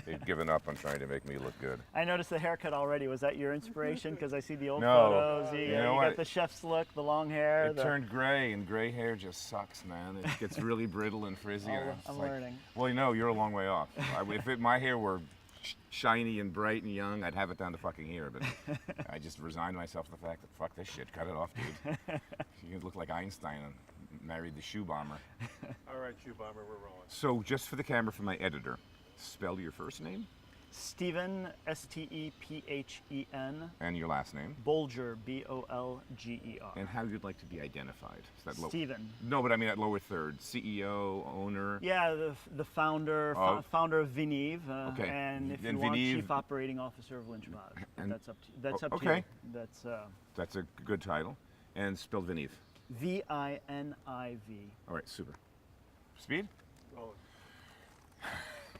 They've given up on trying to make me look good. I noticed the haircut already. Was that your inspiration? Because I see the old No. photos. You You know got what? the chef's look, the long hair. It turned gray, and gray hair just sucks, man. It gets really brittle and frizzy. and it's I'm like, learning. well, you know, you're a long way off. My hair were shiny and bright and young, I'd have it down to fucking here. But I just resigned myself to the fact that fuck this shit, cut it off, dude. You look like Einstein and married the shoe bomber. All right, Shoe Bomber, we're rolling. So just for the camera, for my editor, spell your first name Stephen, Stephen, and your last name, Bolger, Bolger. and how you'd like to be identified. Is that Stephen. No, but I mean that lower third. CEO, owner. Yeah, the founder, Oh. founder of Viniv, Okay. and if And you want, Viniv- chief operating officer of Lynch Bodge. And- That's up to that's up to okay. you. That's That's a good title. And spelled Viniv. Viniv. All right, super. Speed? Rolling.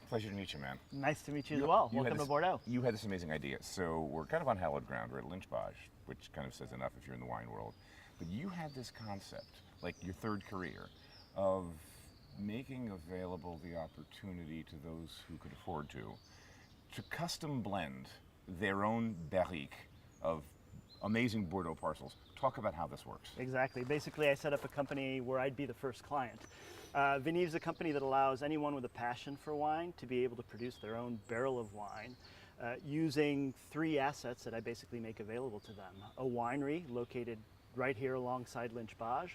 Pleasure to meet you, man. Nice to meet you as well. You had Welcome to this- Bordeaux. You had this amazing idea. So we're kind of on hallowed ground. We're at Lynch Bodge, which kind of says enough if you're in the wine world. But you had this concept, like your third career, of making available the opportunity to those who could afford to custom blend their own barrique of amazing Bordeaux parcels. Talk about how this works. Exactly. Basically, I set up a company where I'd be the first client. Viniv's a company that allows anyone with a passion for wine to be able to produce their own barrel of wine using three assets that I basically make available to them. A winery located right here alongside Lynch Bodge.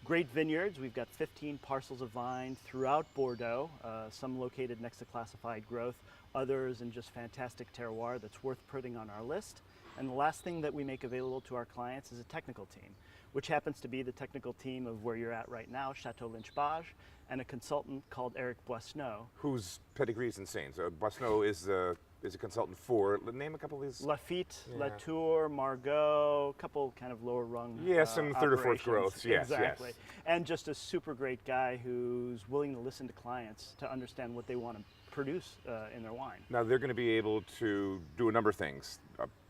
Great vineyards. We've got 15 parcels of vine throughout Bordeaux, some located next to classified growth, others in just fantastic terroir that's worth putting on our list. And the last thing that we make available to our clients is a technical team, which happens to be the technical team of where you're at right now, Chateau Lynch Bodge, and a consultant called Eric Boissneau. Whose pedigree is insane. So Boissneau is a consultant for, name a couple of these. Lafitte, Yeah. Latour, Margot, a couple kind of lower rung Yeah, some third or fourth operations. growths, yes, exactly. yes. And just a super great guy who's willing to listen to clients to understand what they want to produce in their wine. Now they're going to be able to do a number of things.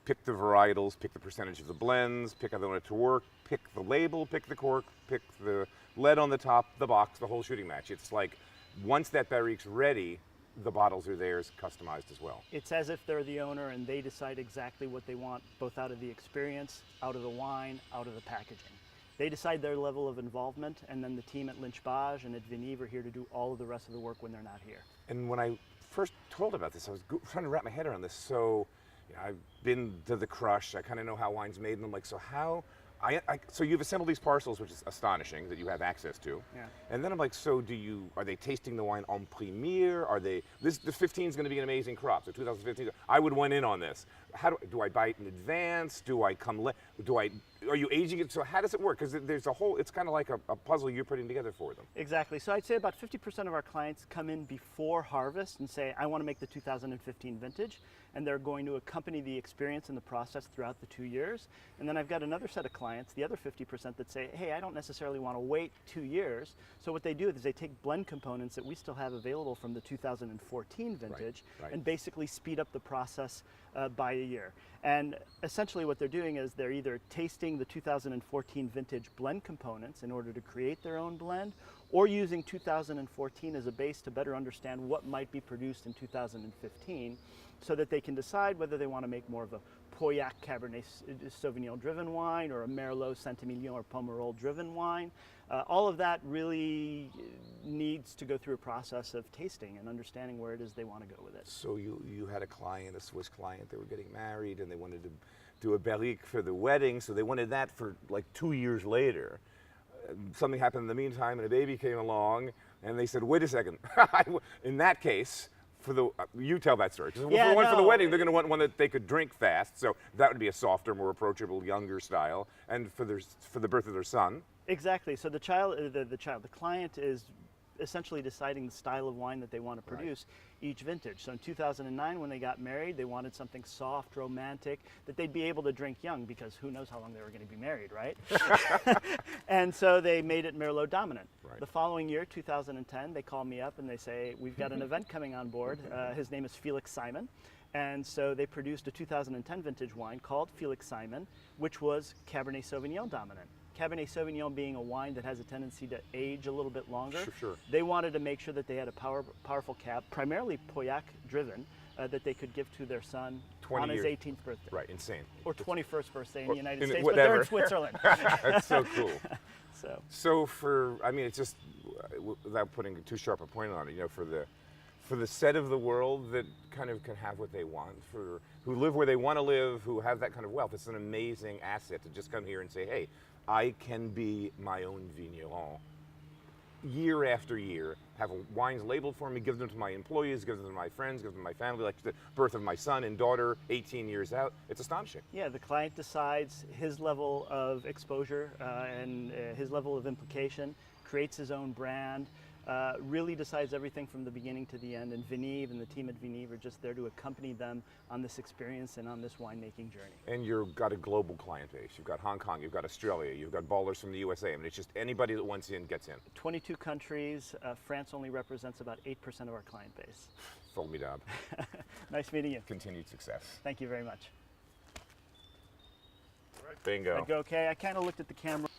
Pick the varietals, pick the percentage of the blends, pick how they want it to work, pick the label, pick the cork, pick the lead on the top, the box, the whole shooting match. It's like once that barrique's ready, the bottles are theirs, customized as well. It's as if they're the owner and they decide exactly what they want, both out of the experience, out of the wine, out of the packaging. They decide their level of involvement, and then the team at Lynch Bodge and at Viniv are here to do all of the rest of the work when they're not here. And when I first told about this, I was trying to wrap my head around this. So you know, I've been to the crush. I kind of know how wine's made, and I'm like, so how? So you've assembled these parcels, which is astonishing that you have access to. Yeah. And then I'm like, so are they tasting the wine en premier? The 15 is going to be an amazing crop. So 2015, I would went in on this. How do I buy it in advance? Do I come are you aging it? So how does it work? Because there's it's kind of like a puzzle you're putting together for them. Exactly. So I'd say about 50% of our clients come in before harvest and say, I want to make the 2015 vintage. And they're going to accompany the experience and the process throughout the 2 years. And then I've got another set of clients, the other 50%, that say, hey, I don't necessarily want to wait 2 years. So what they do is they take blend components that we still have available from the 2014 vintage right. and basically speed up the process by a year. And essentially what they're doing is they're either tasting the 2014 vintage blend components in order to create their own blend, or using 2014 as a base to better understand what might be produced in 2015, so that they can decide whether they want to make more of a Pauillac Cabernet Sauvignon driven wine or a Merlot Saint-Emilion or Pomerol driven wine. All of that really needs to go through a process of tasting and understanding where it is they want to go with it. So you had a client, a Swiss client, they were getting married and they wanted to do a barrique for the wedding, so they wanted that for like 2 years later. Something happened in the meantime and a baby came along and they said, wait a second, in that case, you tell that story. Because for the wedding, they're going to want one that they could drink fast. So that would be a softer, more approachable, younger style. And for the birth of their son. Exactly. So the client is essentially deciding the style of wine that they want to produce each vintage. So in 2009, when they got married, they wanted something soft, romantic, that they'd be able to drink young, because who knows how long they were going to be married, right? And so they made it Merlot dominant. Right. The following year, 2010, they call me up and they say, we've got an event coming on board. His name is Felix Simon. And so they produced a 2010 vintage wine called Felix Simon, which was Cabernet Sauvignon dominant. Cabernet Sauvignon being a wine that has a tendency to age a little bit longer, Sure. they wanted to make sure that they had a powerful cab, primarily Pauillac driven, that they could give to their son 20 on his years. 18th birthday. Right, insane. Or 21st birthday in Or the United in States, whatever. but they're in Switzerland. That's so cool. So So I mean, it's just without putting too sharp a point on it, you know, for the set of the world that kind of can have what they want, for who live where they want to live, who have that kind of wealth, it's an amazing asset to just come here and say, hey, I can be my own vigneron. Year after year, have wines labeled for me, give them to my employees, give them to my friends, give them to my family, like the birth of my son and daughter 18 years out. It's astonishing. yeah, the client decides his level of exposure and his level of implication, creates his own brand, really decides everything from the beginning to the end. And Vinive and the team at Vinive are just there to accompany them on this experience and on this winemaking journey. And you've got a global client base. You've got Hong Kong, you've got Australia, you've got ballers from the USA. I mean, it's just anybody that wants in gets in. 22 countries. France only represents about 8% of our client base. Formidable. Nice meeting you. Continued success. Thank you very much. Bingo. That go okay? I kind of looked at the camera.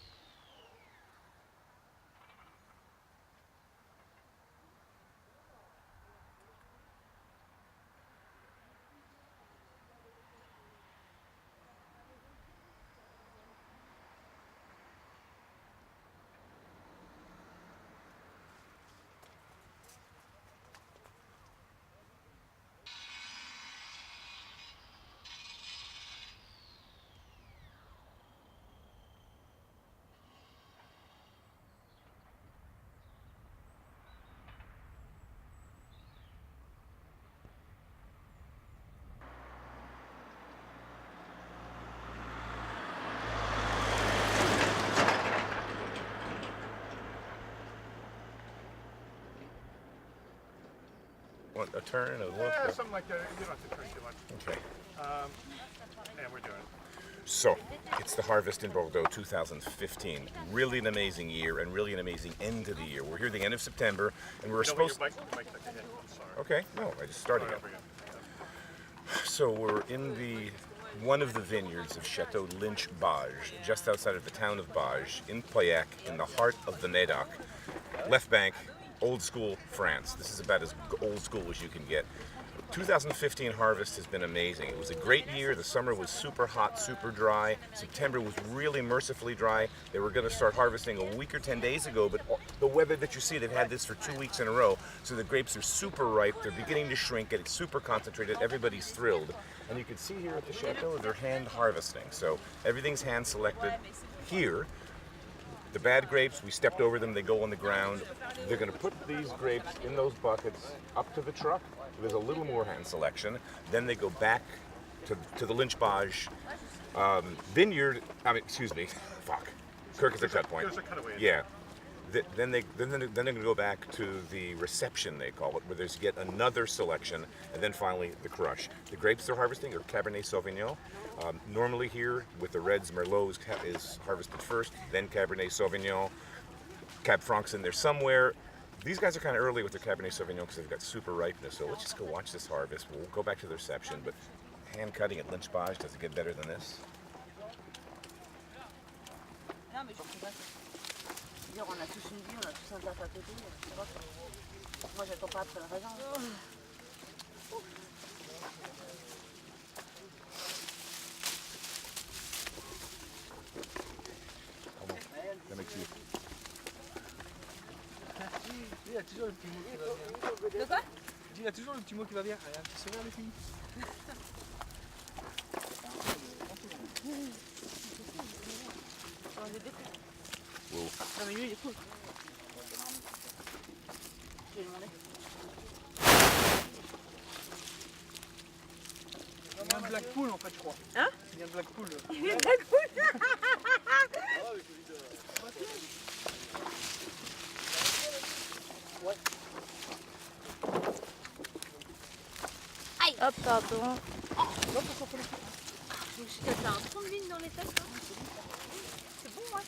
Want a turn, a look? Yeah, something like that. You don't have to turn too much. Okay. And we're doing it. So, it's the Harvest in Bordeaux 2015. Really an amazing year and really an amazing end to the year. We're here at the end of September and we're You know what, supposed your mic stuck ahead. I'm sorry. Okay, no, I just started Start it. over again. So we're in one of the vineyards of Chateau Lynch Bage, just outside of the town of Bage, in Pauillac, in the heart of the Médoc. Left bank, old school France. This is about as old school as you can get. 2015 harvest has been amazing. It was a great year. The summer was super hot, super dry. September was really mercifully dry. They were going to start harvesting a week or 10 days ago, but the weather that you see, they've had this for 2 weeks in a row. So the grapes are super ripe. They're beginning to shrink, getting super concentrated. Everybody's thrilled. And you can see here at the chateau, they're hand harvesting. So everything's hand selected here. The bad grapes, we stepped over them, they go on the ground. They're going to put these grapes in those buckets up to the truck. There's a little more hand selection. Then they go back to the Lynch Bage vineyard. I mean, excuse me, fuck. Kirk is a cut point. There's a cutaway in Yeah. Then they're going to go back to the reception, they call it, where there's yet another selection, and then finally the crush. The grapes they're harvesting are Cabernet Sauvignon. Normally here, with the reds, Merlot is harvested first, then Cabernet Sauvignon. Cab Franc's in there somewhere. These guys are kind of early with their Cabernet Sauvignon because they've got super ripeness, so let's just go watch this harvest. We'll go back to the reception, but hand cutting at Lynch Bage, does it get better than this? Non, mais je sais pas. Dire, on a tous une vie, on a tous un taf à côté. Ça va quoi. Moi, j'attends pas après le raisin. That makes you... Il y a toujours le petit mot qui va bien. De quoi? Il y a toujours le petit mot qui va bien. Allez, un petit sourire les filles. Non, mais lui, il est cool. Je vais lui demander. Il y a un Blackpool en fait, je crois. Hein? Il y a un Blackpool. Il est très cool. Hop, pardon. Je me suis dit, t'as un fond de ligne dans les fesses, hein? C'est bon, ouais.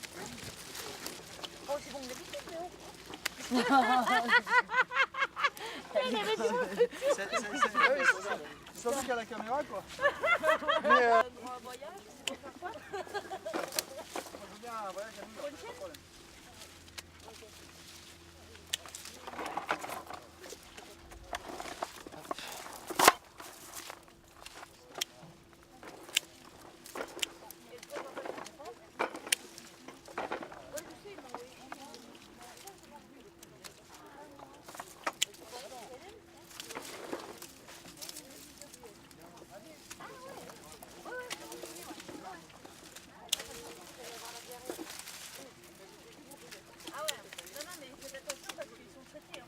Oh, c'est bon, mais C'est surtout qu'à la caméra quoi. Droit à voyage, on va faire quoi? bien un voyage à New York, pas de problème. Ah ouais, non, non, mais faites attention parce qu'ils sont traités. Hein.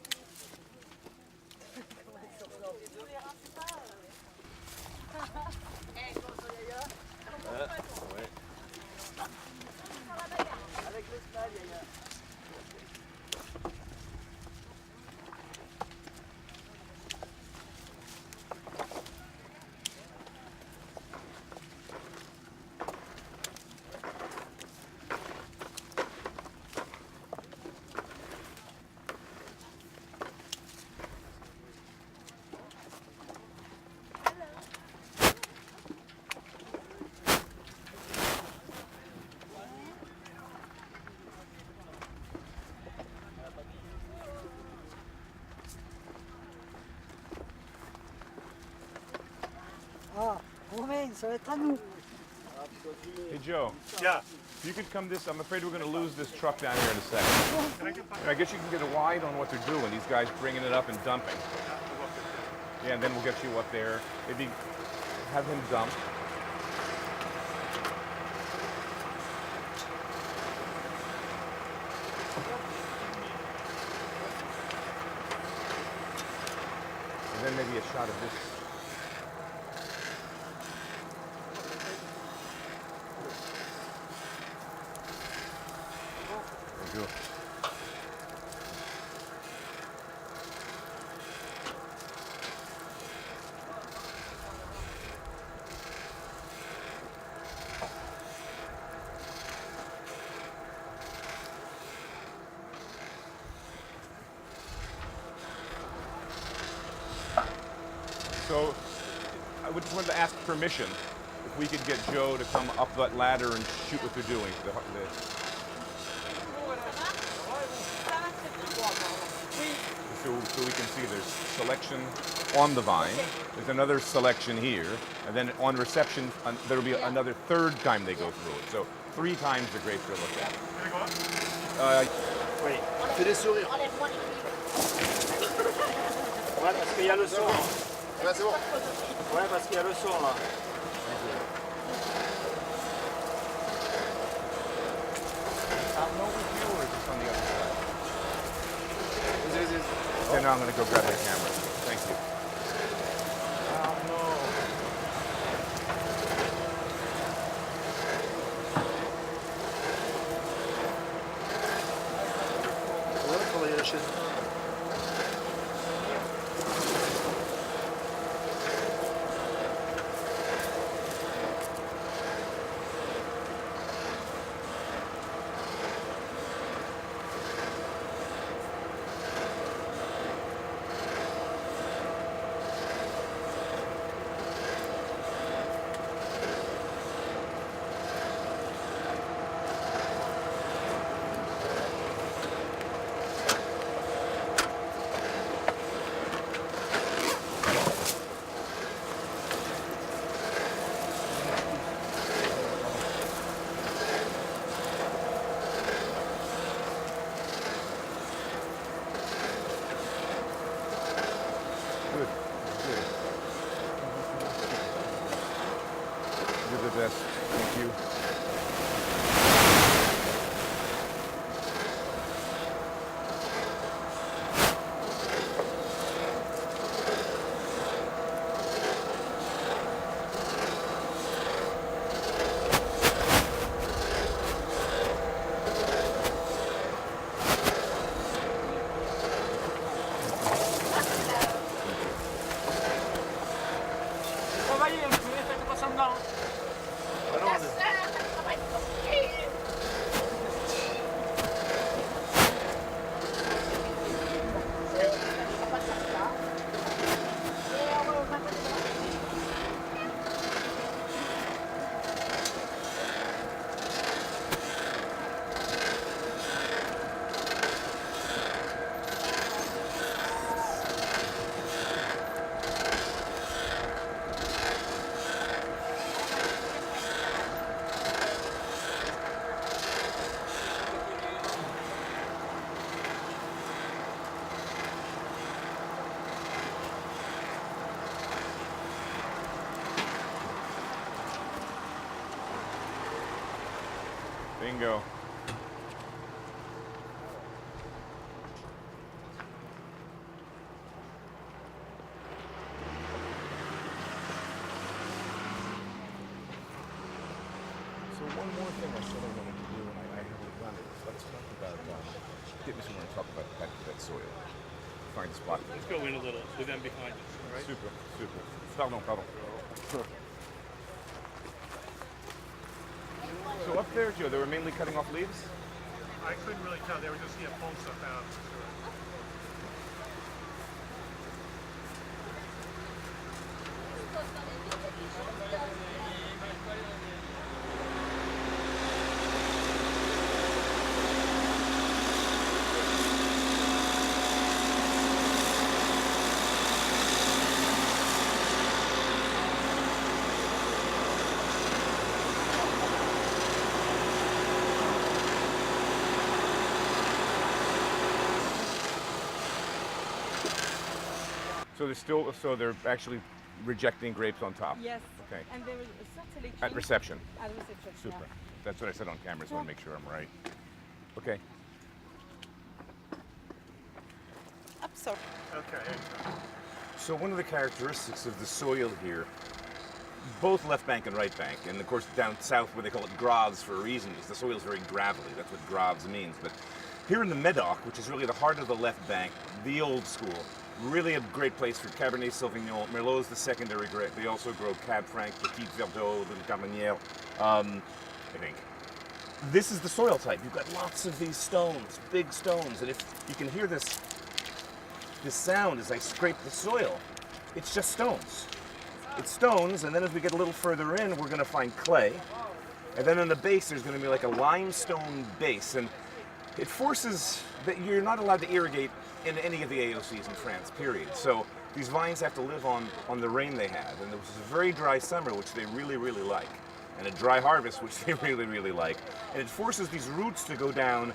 Tous les reins, c'est pas. Eh, comment ça d'ailleurs? Avec l'espagne, Yaya. Ah, Romain, ça va être à nous. Hey Joe, Yeah. if you could come this, I'm afraid we're going to lose this truck down here in a second. Can I get And I guess you can get a wide on what they're doing. These guys bringing it up and dumping. Yeah, and then we'll get you up there. Maybe have him dump. And then maybe a shot of this. There you go. So I would just wanted to ask permission if we could get Joe to come up that ladder and shoot what they're doing. So we can see there's selection on the vine. There's another selection here, and then on reception there'll be another third time they go through it. So 3 times the grapes are looked at. Can I go up? Oui. Fais des sourires. Enlève-moi les livres. Ouais, parce qu'il y a le son. Là, c'est bon. Ouais, parce qu'il y a le son là. No with you, or is this on the other side? Vas-y, vas-y, vas-y. Okay, now I'm going to go grab the camera. Thank you. Voilà, travailler la chaise. Good. Good. You're the best. Thank you. Travaillez un peu, faites pas semblant. Yes, sir. Bingo. So one more thing I said I wanted to do, and I haven't done it. Let's talk about, get me somewhere to talk about that soil. Find a spot. Let's go in a little with them behind us, all right? Super, super. Pardon, pardon. So up there, Joe, they were mainly cutting off leaves? I couldn't really tell. They were just pulling stuff out. So they're actually rejecting grapes on top. Yes. Okay. And there is a third selection. At reception. At reception. Super. Yeah. That's what I said on camera, so I want to make sure I'm right. Okay. Up, so. Okay. So one of the characteristics of the soil here, both left bank and right bank, and of course down south where they call it graves for a reason, is the soil is very gravelly. That's what graves means. But here in the Medoc, which is really the heart of the left bank, the old school, really a great place for Cabernet Sauvignon. Merlot is the secondary grape. They also grow Cab Franc, Petit Verdot, and Carmenère, I think. This is the soil type. You've got lots of these stones, big stones, and if you can hear this sound as I scrape the soil, it's just stones. It's stones, and then as we get a little further in, we're going to find clay. And then on the base, there's going to be like a limestone base, and it forces that you're not allowed to irrigate in any of the AOCs in France, period. So these vines have to live on the rain they have, and there was a very dry summer, which they really, really like, and a dry harvest, which they really, really like. And it forces these roots to go down,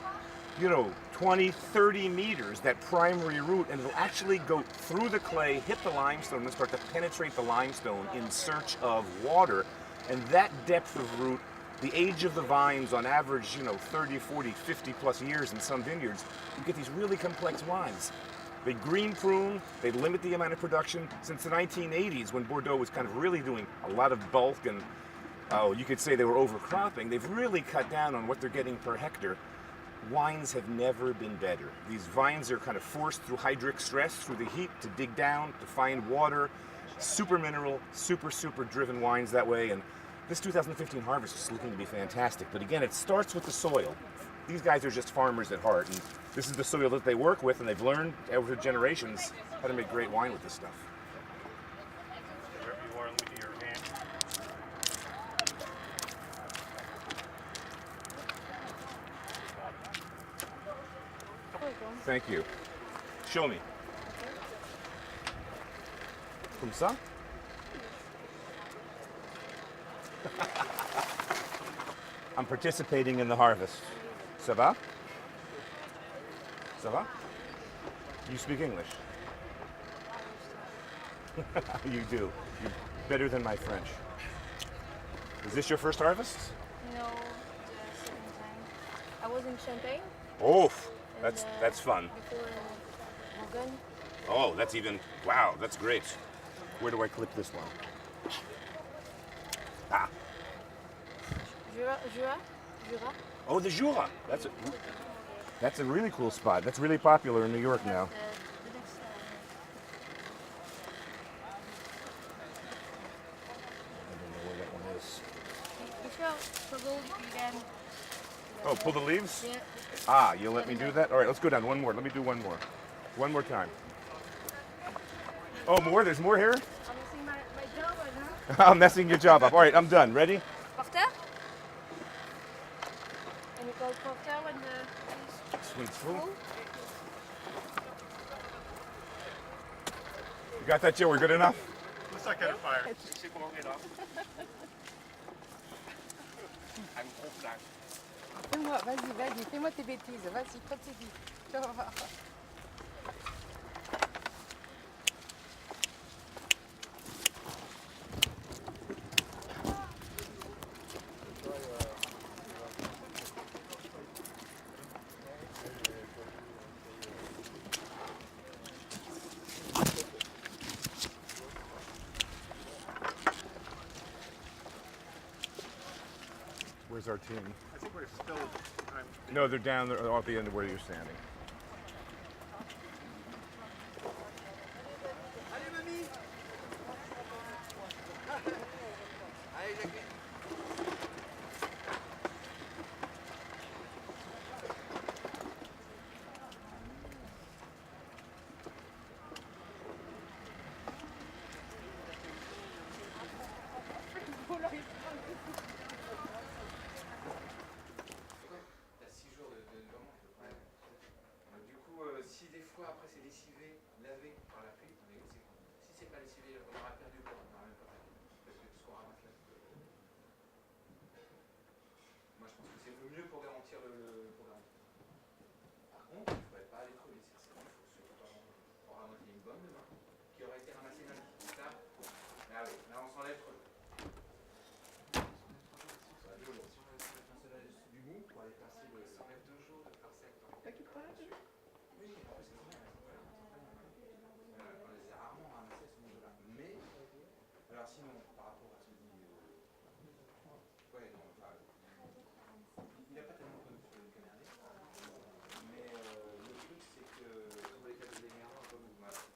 20, 30 meters, that primary root, and it'll actually go through the clay, hit the limestone, and start to penetrate the limestone in search of water. And that depth of root, the age of the vines on average, 30, 40, 50 plus years in some vineyards, you get these really complex wines. They green prune, they limit the amount of production. Since the 1980s, when Bordeaux was kind of really doing a lot of bulk and, you could say they were overcropping, they've really cut down on what they're getting per hectare. Wines have never been better. These vines are kind of forced through hydric stress, through the heat, to dig down, to find water. Super mineral, super, super driven wines that way. And this 2015 harvest is looking to be fantastic. But again, it starts with the soil. These guys are just farmers at heart, and this is the soil that they work with, and they've learned over generations how to make great wine with this stuff. Wherever you are, look at your hand. Thank you. Show me. Comme ça? I'm participating in the harvest. Ça va? Ça va? You speak English? You do. You're better than my French. Is this your first harvest? No, the second time. I was in Champagne. Oh, and, that's fun. Before Morgan. Oh, that's even, wow, that's great. Where do I clip this one? Ah. Jura? Oh, the Jura. That's a really cool spot. That's really popular in New York now. The next, I don't know where that one is. if you struggle, you can. Oh, pull the leaves? Yeah. Ah, you'll let me do that? All right, let's go down one more. Let me do one more. One more time. Oh, more? There's more here? I'm missing my job right now. I'm messing your job up. All right, I'm done. Ready? Porter? And you call porter when the Sweet full? You got that, Joe? We're good enough? Let's not get a fire. C'est bon, on est là. Fais-moi, vas-y, fais-moi tes bêtises. Vas-y, continue. Tu vas voir. Where's our team? I think we're still. No, they're down there off the end of where you're standing. Si des fois après c'est lessivé, lavé par la pluie, mais si c'est pas lessivé, on aura perdu quoi, on n'aura même pas perdu. Parce que ce qu'on ramasse là, moi je pense que c'est le mieux pour garantir le. Par contre, il ne faudrait pas aller trop vite, c'est il faut surtout pas ramasser une bonne demain qui aurait été ramassée lundi. Là, oui, là on s'enlève trop. Du mou pour aller passer le. Ça enlève 2 jours de faire sec. Oui, en plus, c'est bien. On les a rarement ramassés à ce niveau-là. Mais, alors sinon, par rapport à ce que dit. Ouais, non, enfin. Il n'a pas tellement connu sur les Canadiens. Mais le truc, c'est que. Comme les cas de l'énergie, comme vous m'avez.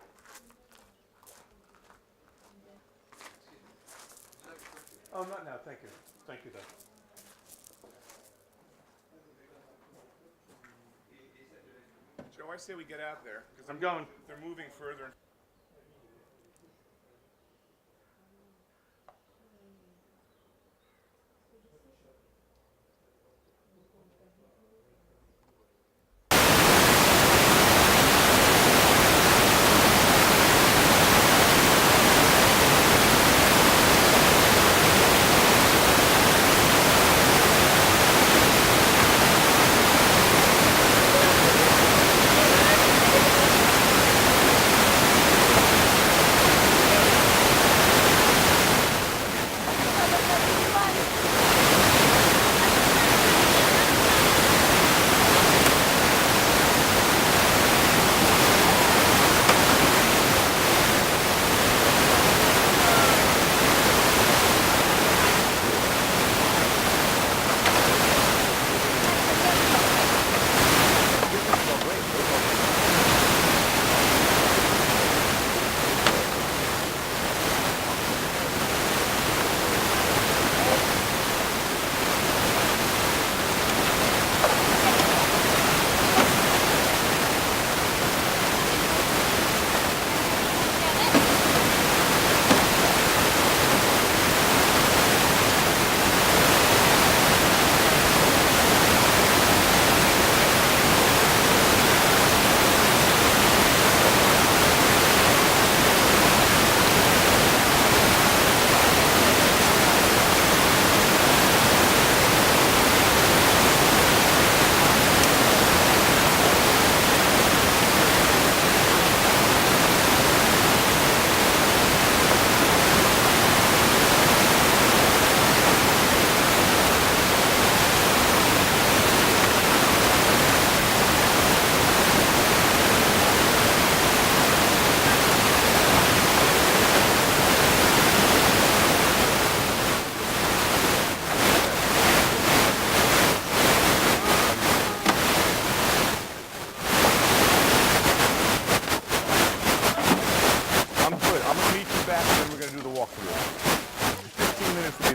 Oh, not now. Thank you. Thank you, though. Joe, I say we get out there because I'm going. they're moving further.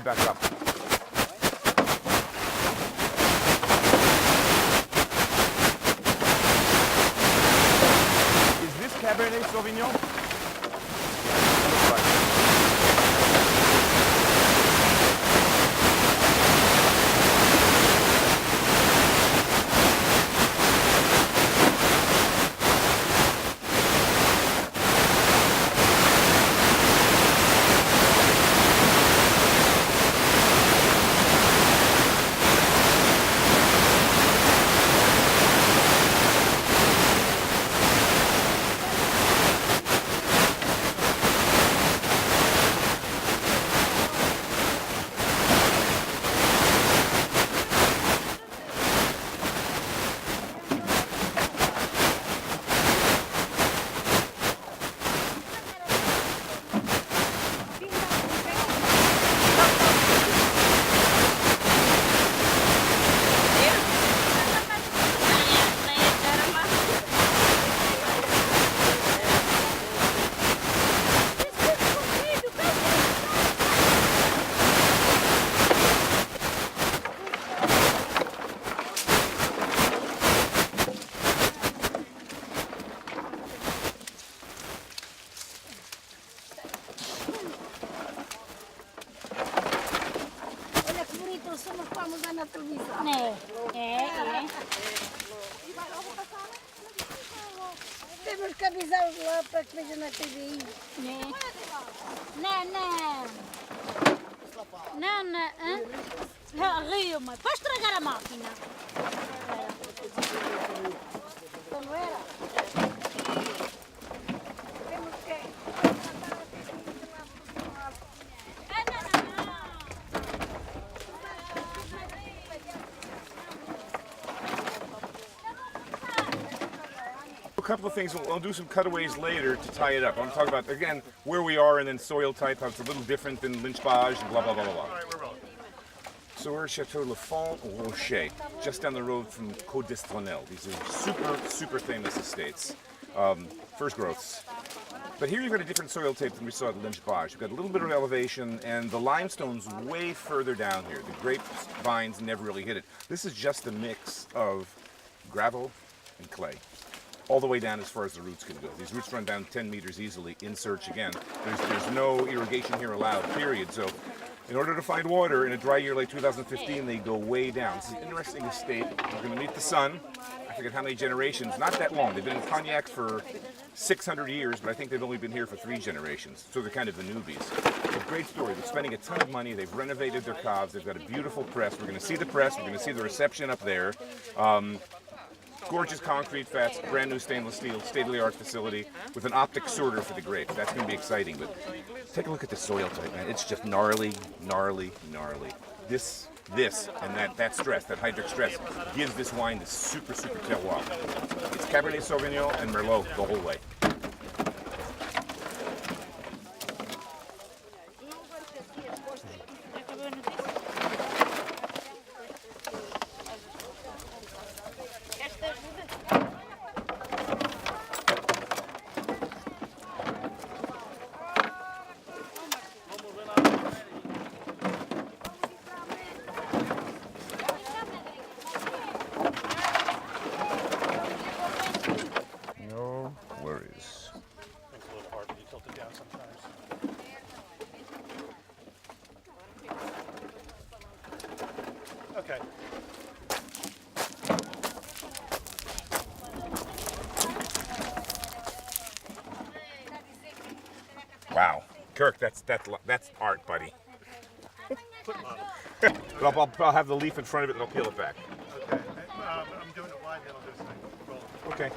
back up. Is this Cabernet Sauvignon? na televisão. Nee, Temos que avisar lá para que vejam na TVI. nee. Não, não. Rio, mas pode estragar a máquina. Não era? Temos que... A couple of things, I'll do some cutaways later to tie it up. I want to talk about, again, where we are and then soil type, how it's a little different than Lynch-Bage and blah, blah, blah, blah, blah. All right, we're rolling. So we're at Chateau Lafont Rocher, just down the road from Côte d'Estronnel. These are super, super famous estates, first growths. But here you've got a different soil type than we saw at Lynch-Bage. You've got a little bit of elevation, and the limestone's way further down here. The grape vines never really hit it. This is just a mix of gravel and clay, all the way down as far as the roots can go. These roots run down 10 meters easily in search again. There's no irrigation here allowed, period. So in order to find water in a dry year like 2015, they go way down. It's an interesting estate. We're going to meet the sun. I forget how many generations, not that long. They've been in Cognac for 600 years, but I think they've only been here for 3 generations. So they're kind of the newbies. But great story. They're spending a ton of money. They've renovated their caves. They've got a beautiful press. We're going to see the press. We're going to see the reception up there. Gorgeous concrete fats, brand new stainless steel, state-of-the-art facility with an optic sorter for the grapes. That's going to be exciting. But take a look at the soil type, man. It's just gnarly, gnarly, gnarly. This, and that stress, that hydric stress, gives this wine this super, super terroir. It's Cabernet Sauvignon and Merlot the whole way. No worries. It's a little hard when you tilt it down sometimes. Okay. Wow, Kirk, that's art, buddy. I'll have the leaf in front of it and I'll peel it back. Okay. I'm doing it live, then I'll do this thing. Roll. Okay.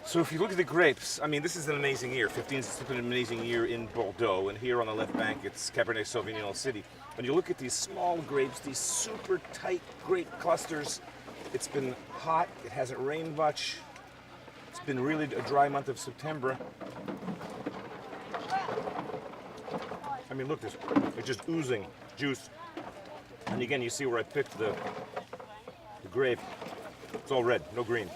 So if you look at the grapes, I mean, this is an amazing year. 15 is an amazing year in Bordeaux, and here on the left bank, it's Cabernet Sauvignon City. When you look at these small grapes, these super tight grape clusters, it's been hot, it hasn't rained much. It's been really a dry month of September. I mean, look, it's just oozing juice. And again, you see where I picked the grape. It's all red, no green.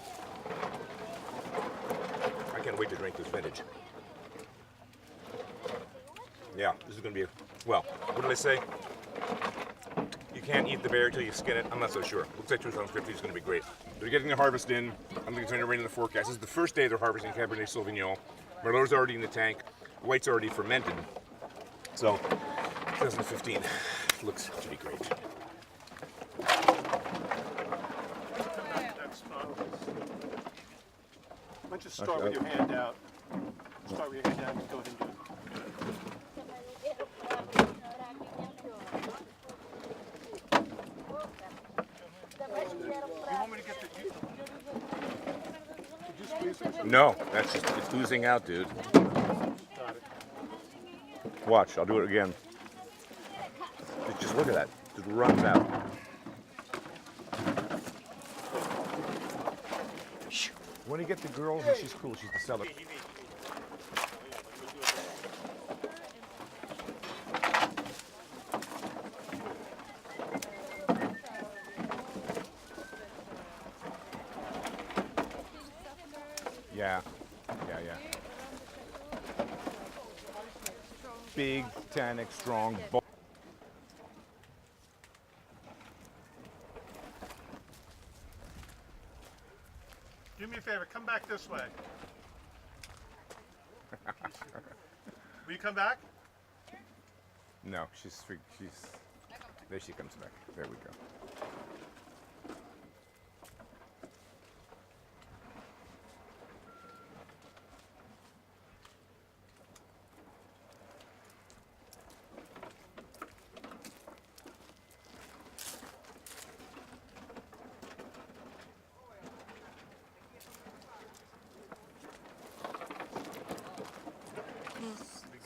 I can't wait to drink this vintage. Yeah, this is going to be, well, what did I say? You can't eat the berry till you skin it. I'm not so sure. Looks like 2015 is going to be great. They're getting the harvest in. I think it's going to rain in the forecast. This is the first day they're harvesting Cabernet Sauvignon. Merlot's already in the tank. White's already fermented. So, 2015 looks to be great. That's why don't you start with your hand out. Start with your hand out and go ahead and do it. You want me to get the... Did you squeeze it? No, that's just, it's oozing out, dude. Got it. Watch, I'll do it again. Just look at that. Just runs out. When you get the girl, she's cool. She's the seller. Yeah. Big, tannic, strong. Do me a favor, come back this way. Will you come back? No, There she comes back. There we go.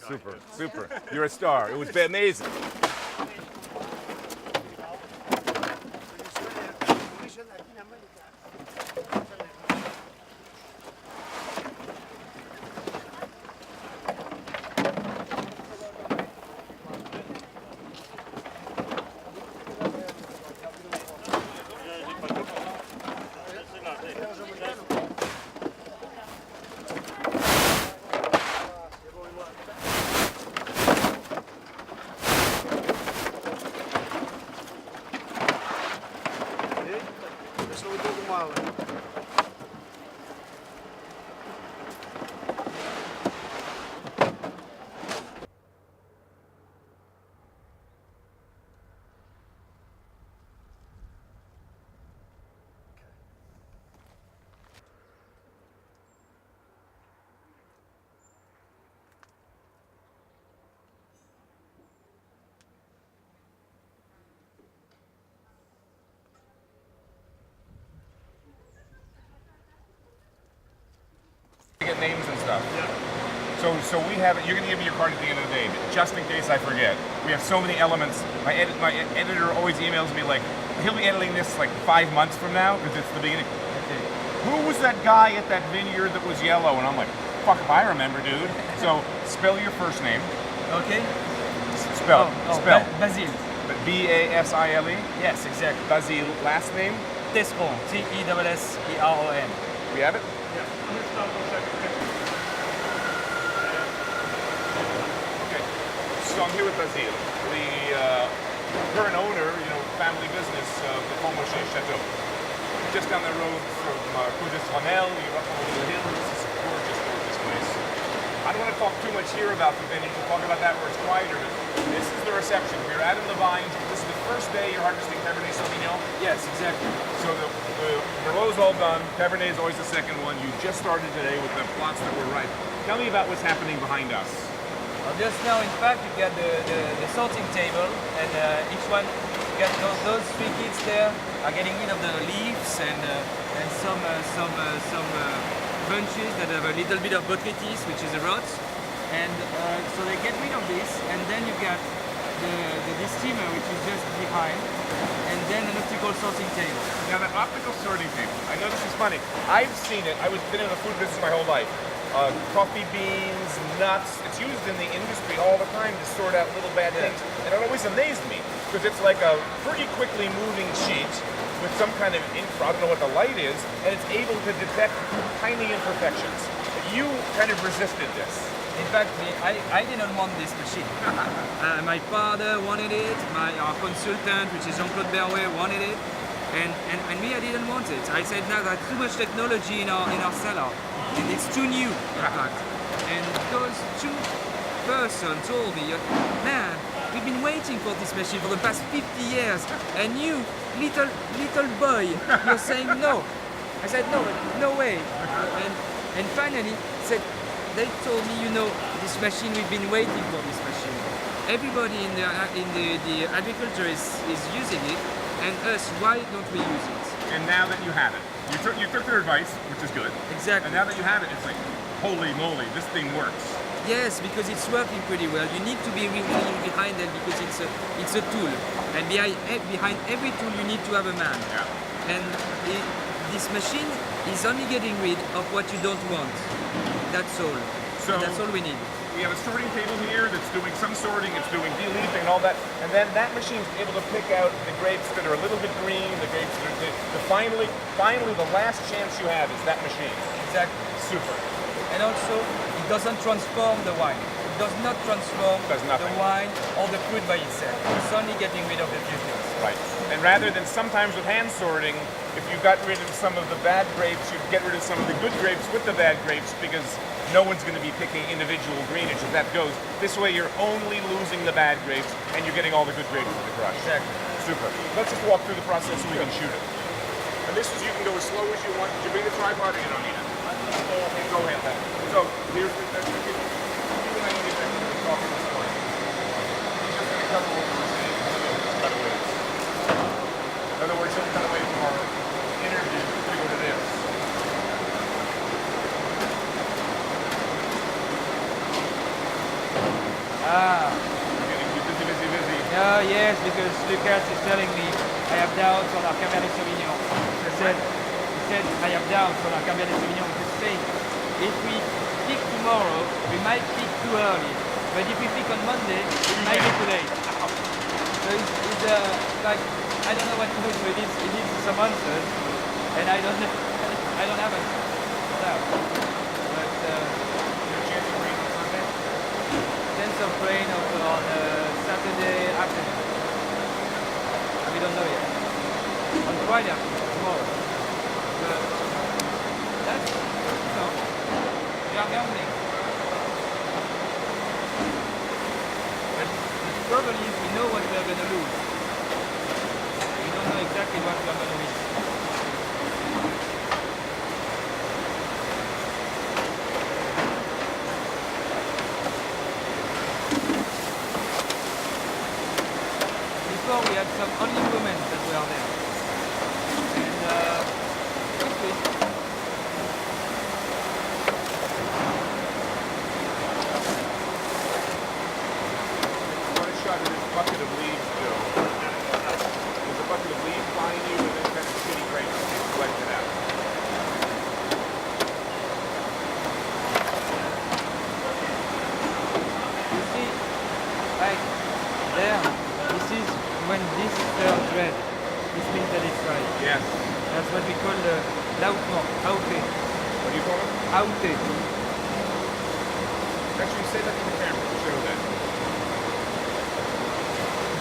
Super, super. You're a star. It was amazing. Get names and stuff. So we have it. You're going to give me your card at the end of the day, but just in case I forget. We have so many elements. My editor always emails me like, he'll be editing this like 5 months from now because it's the beginning. Okay. Who was that guy at that vineyard that was yellow? And I'm like, fuck if I remember, dude. So spell your first name. Okay. Spell. Basile. B-A-S-I-L-E? Yes, exactly. Basile. Last name? Tesseron. T-E-S-S-E-R-O-N. We have it? Okay. So I'm here with Basile, the current owner, family business of the Pomochet Chateau. Just down the road from Côte-d'Estronnel, you're up over the hills. It's a gorgeous, gorgeous place. I don't want to talk too much here about the vineyard. We'll talk about that where it's quieter. But this is the reception. We're out in the vines. This is the first day you're harvesting Cabernet Sauvignon. Yes, exactly. So the Merlot's all done. Cabernet is always the second one. You just started today with the plots that were ripe. Tell me about what's happening behind us. Just now, in fact, you got the sorting table, and each one, you got those three kids there are getting rid of the leaves and some bunches that have a little bit of botrytis, which is a rot, and so they get rid of this, and then you got the steamer, which is just behind, and then an optical sorting table. Now, the optical sorting table, I know this is funny. I've seen it. I was been in the food business my whole life. Coffee beans, nuts. It's used in the industry all the time to sort out little bad things. And it always amazed me because it's like a pretty quickly moving sheet with some kind of infra, I don't know what the light is, and it's able to detect tiny imperfections. You kind of resisted this. In fact, I didn't want this machine. My father wanted it, our consultant, which is Jean-Claude Berrouet, wanted it, and me, I didn't want it. I said, no, there's too much technology in our cellar. It's too new, in fact. And those two persons told me, man, we've been waiting for this machine for the past 50 years, and you, little boy, you're saying no. I said, no way. And finally, they told me, this machine, we've been waiting for this machine. Everybody in the agriculture is using it, and us, why don't we use it? And now that you have it, you took their advice, which is good. Exactly. And now that you have it, it's like, holy moly, this thing works. Yes, because it's working pretty well. You need to be really behind it because it's a tool. And behind every tool, you need to have a man. Yeah. And this machine is only getting rid of what you don't want. That's all. So that's all we need. We have a sorting table here that's doing some sorting, it's doing de-leafing and all that, and then that machine's able to pick out the grapes that are a little bit green, the grapes that are finally the last chance you have is that machine. Exactly. Super. And also, it doesn't transform the wine. It does not transform the wine or the fruit by itself. It's only getting rid of the few things. Right. And rather than sometimes with hand sorting, if you got rid of some of the bad grapes, you'd get rid of some of the good grapes with the bad grapes because no one's going to be picking individual greenage if that goes. This way you're only losing the bad grapes and you're getting all the good grapes with the crush. Exactly. Super. Let's just walk through the process so we can shoot it. And this is, you can go as slow as you want. Did you bring the tripod or you don't need it? Okay, go ahead then. So here's the you and I need to talk this morning. He's just going to cover what we're saying. Cut away. In other words, he'll cut away from our interview to go to this. Ah. Getting busy. Yes, because Lucas is telling me I have doubts on our Cabernet Sauvignon. He said I have doubts on our Cabernet Sauvignon. He's saying if we pick tomorrow, we might pick too early. But if we pick on Monday, it might be too late. So it's like I don't know what to do. So it needs some answers, and I don't have answers. No. But Your chance of rain on Sunday? chance of rain on Saturday afternoon. We don't know yet. On Friday afternoon, tomorrow. But that's, we are gambling. But the trouble is we know what we are going to lose. We don't know exactly what we are going to win. Before we had some only women that were there. And it's good. One shot of this bucket of leaves, Joe. There's a bucket of leaves behind you and then kind of skinny grapes and you collect it out. You see, like there, this is when this turns red. This means that it's right. Yes. That's what we call the l'autement, auté. What do you call it? Auté. Actually, say that to the camera to show that.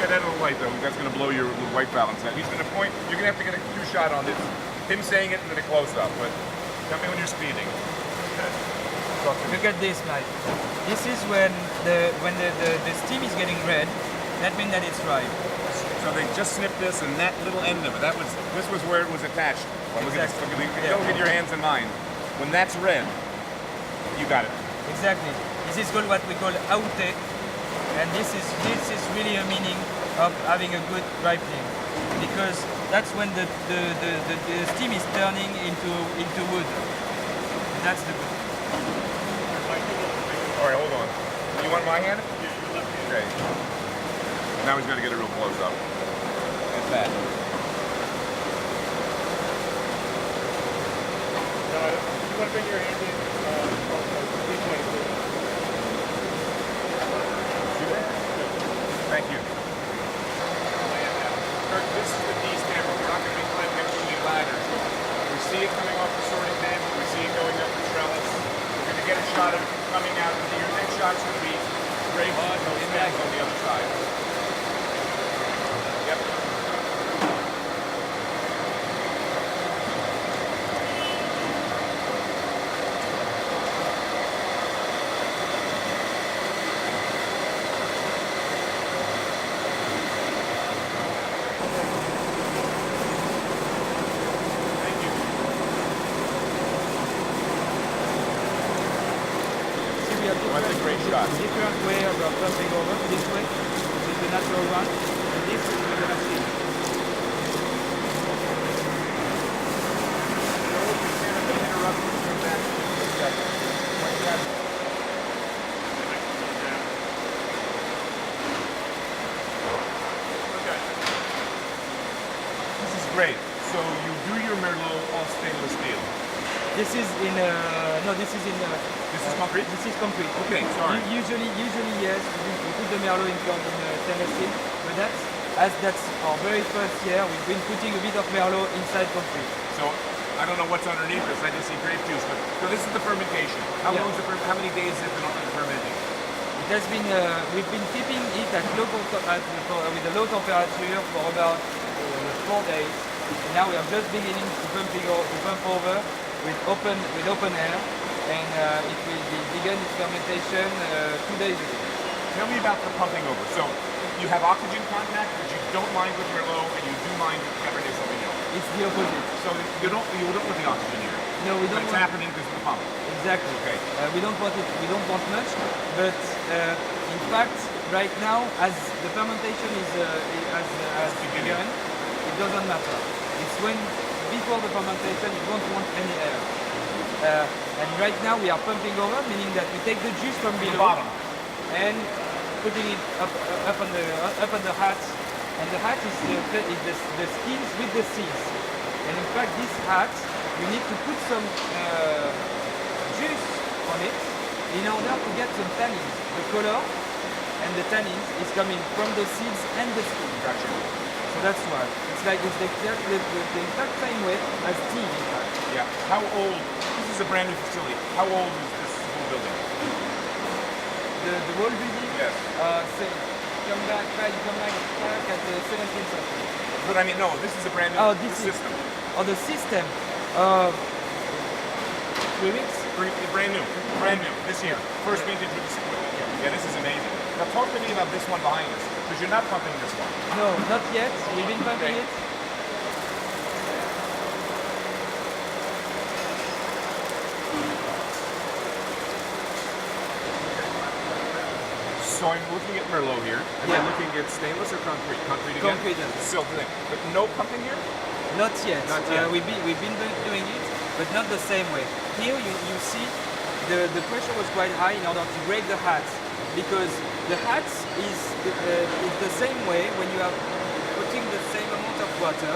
Get out of the light though, that's going to blow your white balance out. He's going to point, you're going to have to get a two-shot on this. Him saying it and then a close-up, but tell me when you're speeding. Look at this, Mike. This is when the steam is getting red. That means that it's ripe. So they just snipped this and that little end of it. This was where it was attached. Well, Exactly. Don't get your hands in mine. When that's red, you got it. Exactly. This is called what we call auté, and this is really a meaning of having a good ripening, because that's when the steam is turning into wood. That's the good. All right, hold on. You want my hand? Okay. Now he's got to get a real close up. That's bad. You want to bring your hand in? Thank you. Kirk, this is the D stamp. We're not going to be climbing up any ladders. We see it coming off the sorting bin. We see it going up the trellis. We're going to get a shot of it coming out. Your next shot's going to be grapes and no stems on the other side. Yep. Different way of pumping over. This way, which is the natural one, and this is the machine. This is great. So you do your Merlot all stainless steel. This is in no. This is in. This is concrete? This is concrete. Okay, sorry. Usually yes, we put the Merlot in stainless steel, but that's our very first year. We've been putting a bit of Merlot inside concrete. So I don't know what's underneath this. I just see grape juice. But so this is the fermentation. How Yeah. long is how many days has it been fermenting? It has been. We've been keeping it at with a low temperature for about 4 days. And now we are just beginning to pump over with open air. and it will begin its fermentation 2 days ago. Tell me about the pumping over. So you have oxygen contact, but you don't mind with Merlot, and you do mind with Cabernet Sauvignon. It's the opposite. So you don't want the oxygen here. No, we But don't it's want. happening because of the pump. Exactly. Okay. We don't want it. We don't want much, but in fact, right now, as the fermentation has begun, it doesn't matter. It's when before the fermentation, you don't want any air. And right now, we are pumping over, meaning that we take the juice from The below bottom. and putting it up on the hat, and the hat is the skins with the seeds. And in fact, this hat, you need to put some juice on it in order to get some tannins. The color and the tannins is coming from the seeds and the skin. Gotcha. So that's why. It's like it's the exact same way as tea, in fact. Yeah. How old? This is a brand new facility. How old is this whole building? The whole building, Yes. come back at the 17th century. But I mean, no. This is a brand new Oh, this is- system. Or the system. 3 weeks. Brand new. Brand new. This year. First vintage with this equipment. Yeah, this is amazing. Now talk to me about this one behind us, because you're not pumping this one. No, not yet. We've been pumping Okay. it. So I'm looking at Merlot here. Am I looking at stainless or concrete? Concrete again? Concrete. Still thing. But no pumping here? Not yet. Not yet. We've been doing it, but not the same way. Here you see the pressure was quite high in order to break the hat, because the hat is the same way when you are putting the same amount of water,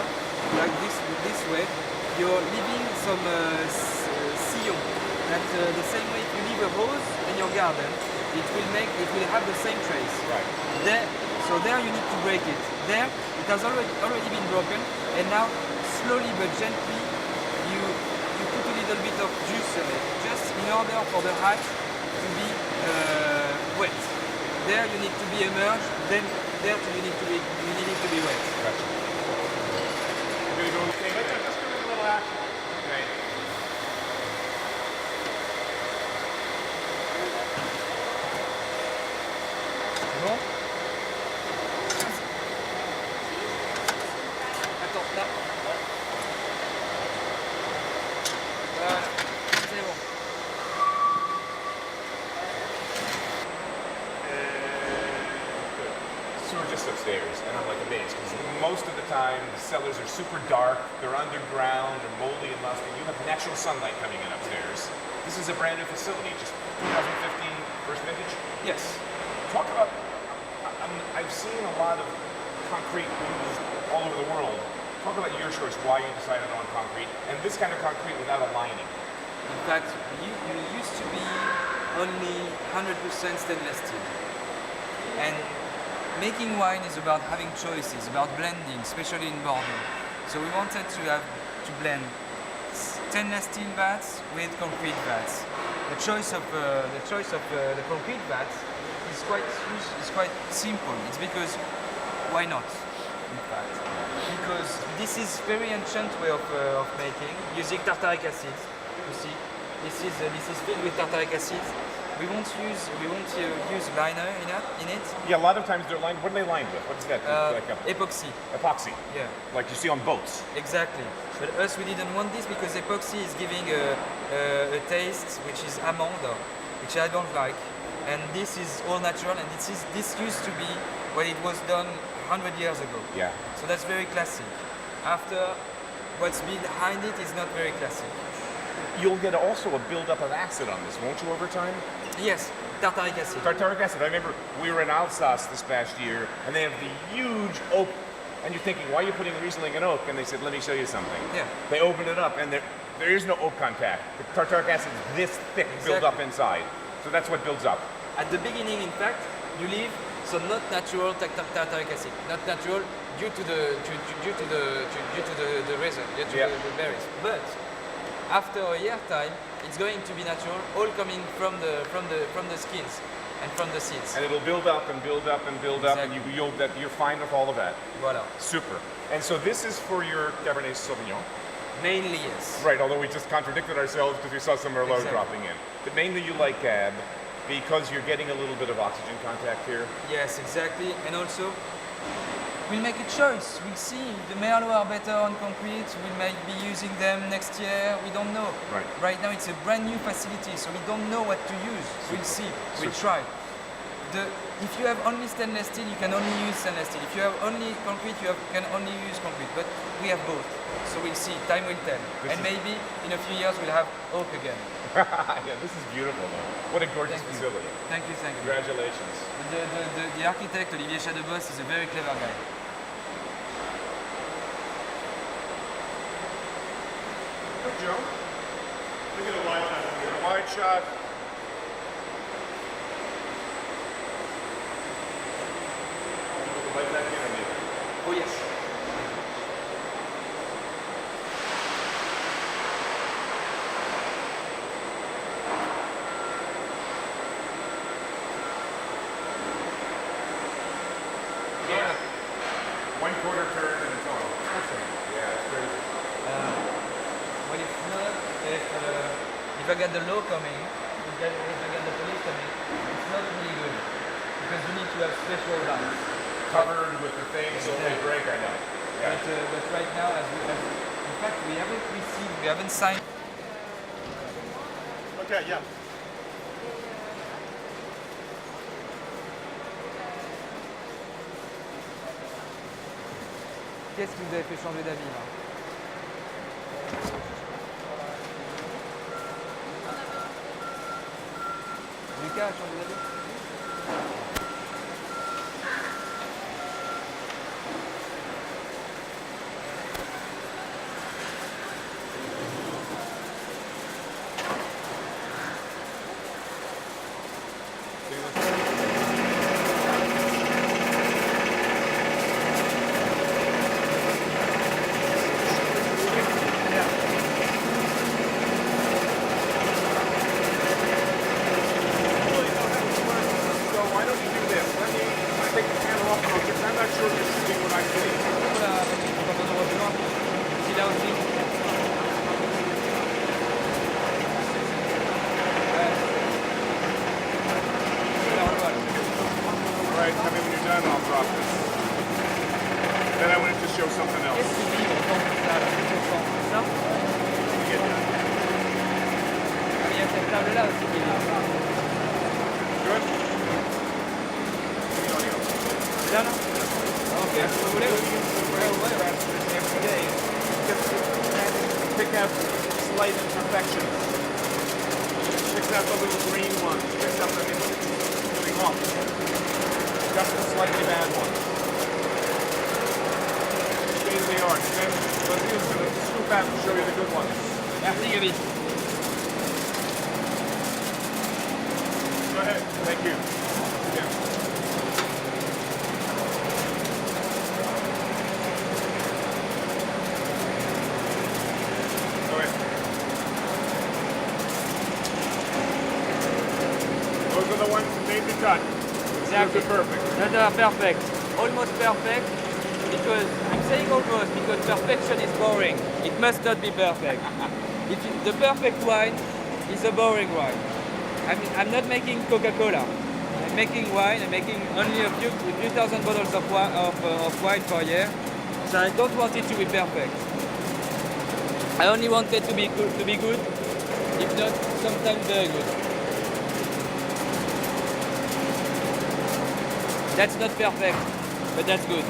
like this way, you're leaving some sillon. That the same way if you leave a rose in your garden, it will have the same trace. Right. So there you need to break it. There it has already been broken, and now slowly but gently you put a little bit of juice in it, just in order for the hat to be wet. There you need to be immersed. Then there you need it to be wet. Gotcha. I'm gonna go. Okay, let's just do a little action. Okay. Bon. Attends, là. Voilà, c'est bon. So we're just upstairs, and I'm like amazed because most of the time the cellars are super dark, they're underground, they're moldy and musty. You have natural sunlight coming in upstairs. This is a brand new facility, just 2015 first vintage. Yes. Talk about. I've seen a lot of concrete used all over the world. Talk about your choice, why you decided on concrete, and this kind of concrete without a lining. In fact, you used to be only 100% stainless steel. And making wine is about having choices, about blending, especially in Bordeaux. So we wanted to blend stainless steel vats with concrete vats. The choice of the concrete vats is quite simple. It's because why not? In fact, because this is very ancient way of making using tartaric acid. You see, this is filled with tartaric acid. We won't use liner in it. Yeah, a lot of times they're lined. What are they lined with? What is that? Epoxy. Epoxy. Yeah. Like you see on boats. Exactly. But us, we didn't want this because epoxy is giving a taste which is amande, which I don't like. And this is all natural, and this used to be when it was done 100 years ago. Yeah. So that's very classic. After, what's behind it is not very classic. You'll get also a buildup of acid on this, won't you, over time? Yes, tartaric acid. Tartaric acid. I remember we were in Alsace this past year, and they have the huge oak. And you're thinking, why are you putting Riesling in oak? And they said, let me show you something. Yeah. They opened it up, and there is no oak contact. The tartaric acid is this thick, built up inside. So that's what builds up. At the beginning, in fact, you leave some not natural tartaric acid, not natural due to the resin, due to the berries. But after a year time, it's going to be natural, all coming from the skins and from the seeds. And it'll build up and build up and build up, and you're fine with all of that. Voilà. Super. And so this is for your Cabernet Sauvignon. Mainly, yes. Right, although we just contradicted ourselves because we saw some Merlot Exactly. dropping in. But mainly you like Cab because you're getting a little bit of oxygen contact here. Yes, exactly. And also, we'll make a choice. We'll see. The Merlot are better on concrete. We might be using them next year. We don't know. Right. Right now, it's a brand new facility, so we don't know what to use. We'll see. We'll try. If you have only stainless steel, you can only use stainless steel. If you have only concrete, can only use concrete. But we have both. So we'll see. Time will tell. Maybe in a few years, we'll have oak again. Yeah, this is beautiful though. What a gorgeous facility. Thank you, thank you. Congratulations. The architect, Olivier Chadeboss, is a very clever guy. Good, Joe. Look at a wide shot. A wide shot. Like that interview. Oh, yes. Yeah. 1/4 turn and it's on. Yeah, it's crazy. When it's not, if I get the law coming, if I get the police coming, it's not really good. Because you need to have special lines. Covered with the thing so they break, I know. Yeah. But right now, in fact, we haven't signed. Okay, yeah. Qu'est-ce qui vous avez fait changer d'avis là? Lucas a changé d'avis? So why don't you do this? Let me take the camera off because I'm not sure if you're shooting what I'm seeing. Voilà, quand on nous rejoint, ici là aussi. All right, tell me when you're done, I'll drop this. Then I wanted to show something else. Qu'est-ce qui vibre autant que ça là? Tout au fond, c'est ça? Get done. Il y a cette table là aussi qui vibre. Good? Là, là? Ok, vous voulez? Ouais. Every day, just to pick out slight imperfections. Pick out the little green ones. Pick out the coming off. Just the slightly bad ones. Stays the art. Then Brazil's going to scoop out and show you the good ones. Merci Gabi. Go ahead. Thank you. Yeah. Go ahead. Those are the ones that made the cut. Exactly. Those are perfect. That are perfect. Almost perfect. Because I'm saying almost because perfection is boring. It must not be perfect. The perfect wine is a boring wine. I'm not making Coca-Cola. I'm making wine. I'm making only a few 3,000 bottles of wine per year. So I don't want it to be perfect. I only want it to be good, if not sometimes very good. That's not perfect, but that's good.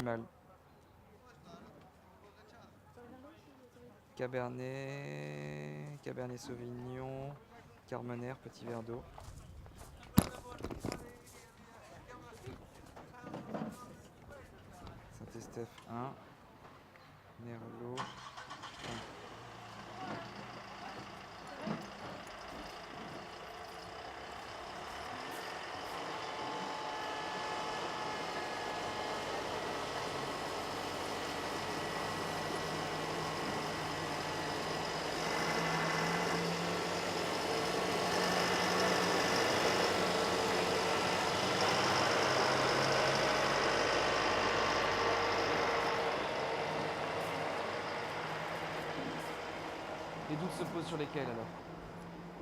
Mal. Cabernet Sauvignon, Carmenère, petit verre d'eau. Saint-Estèphe 1, Merlot. Les doutes se posent sur lesquels alors?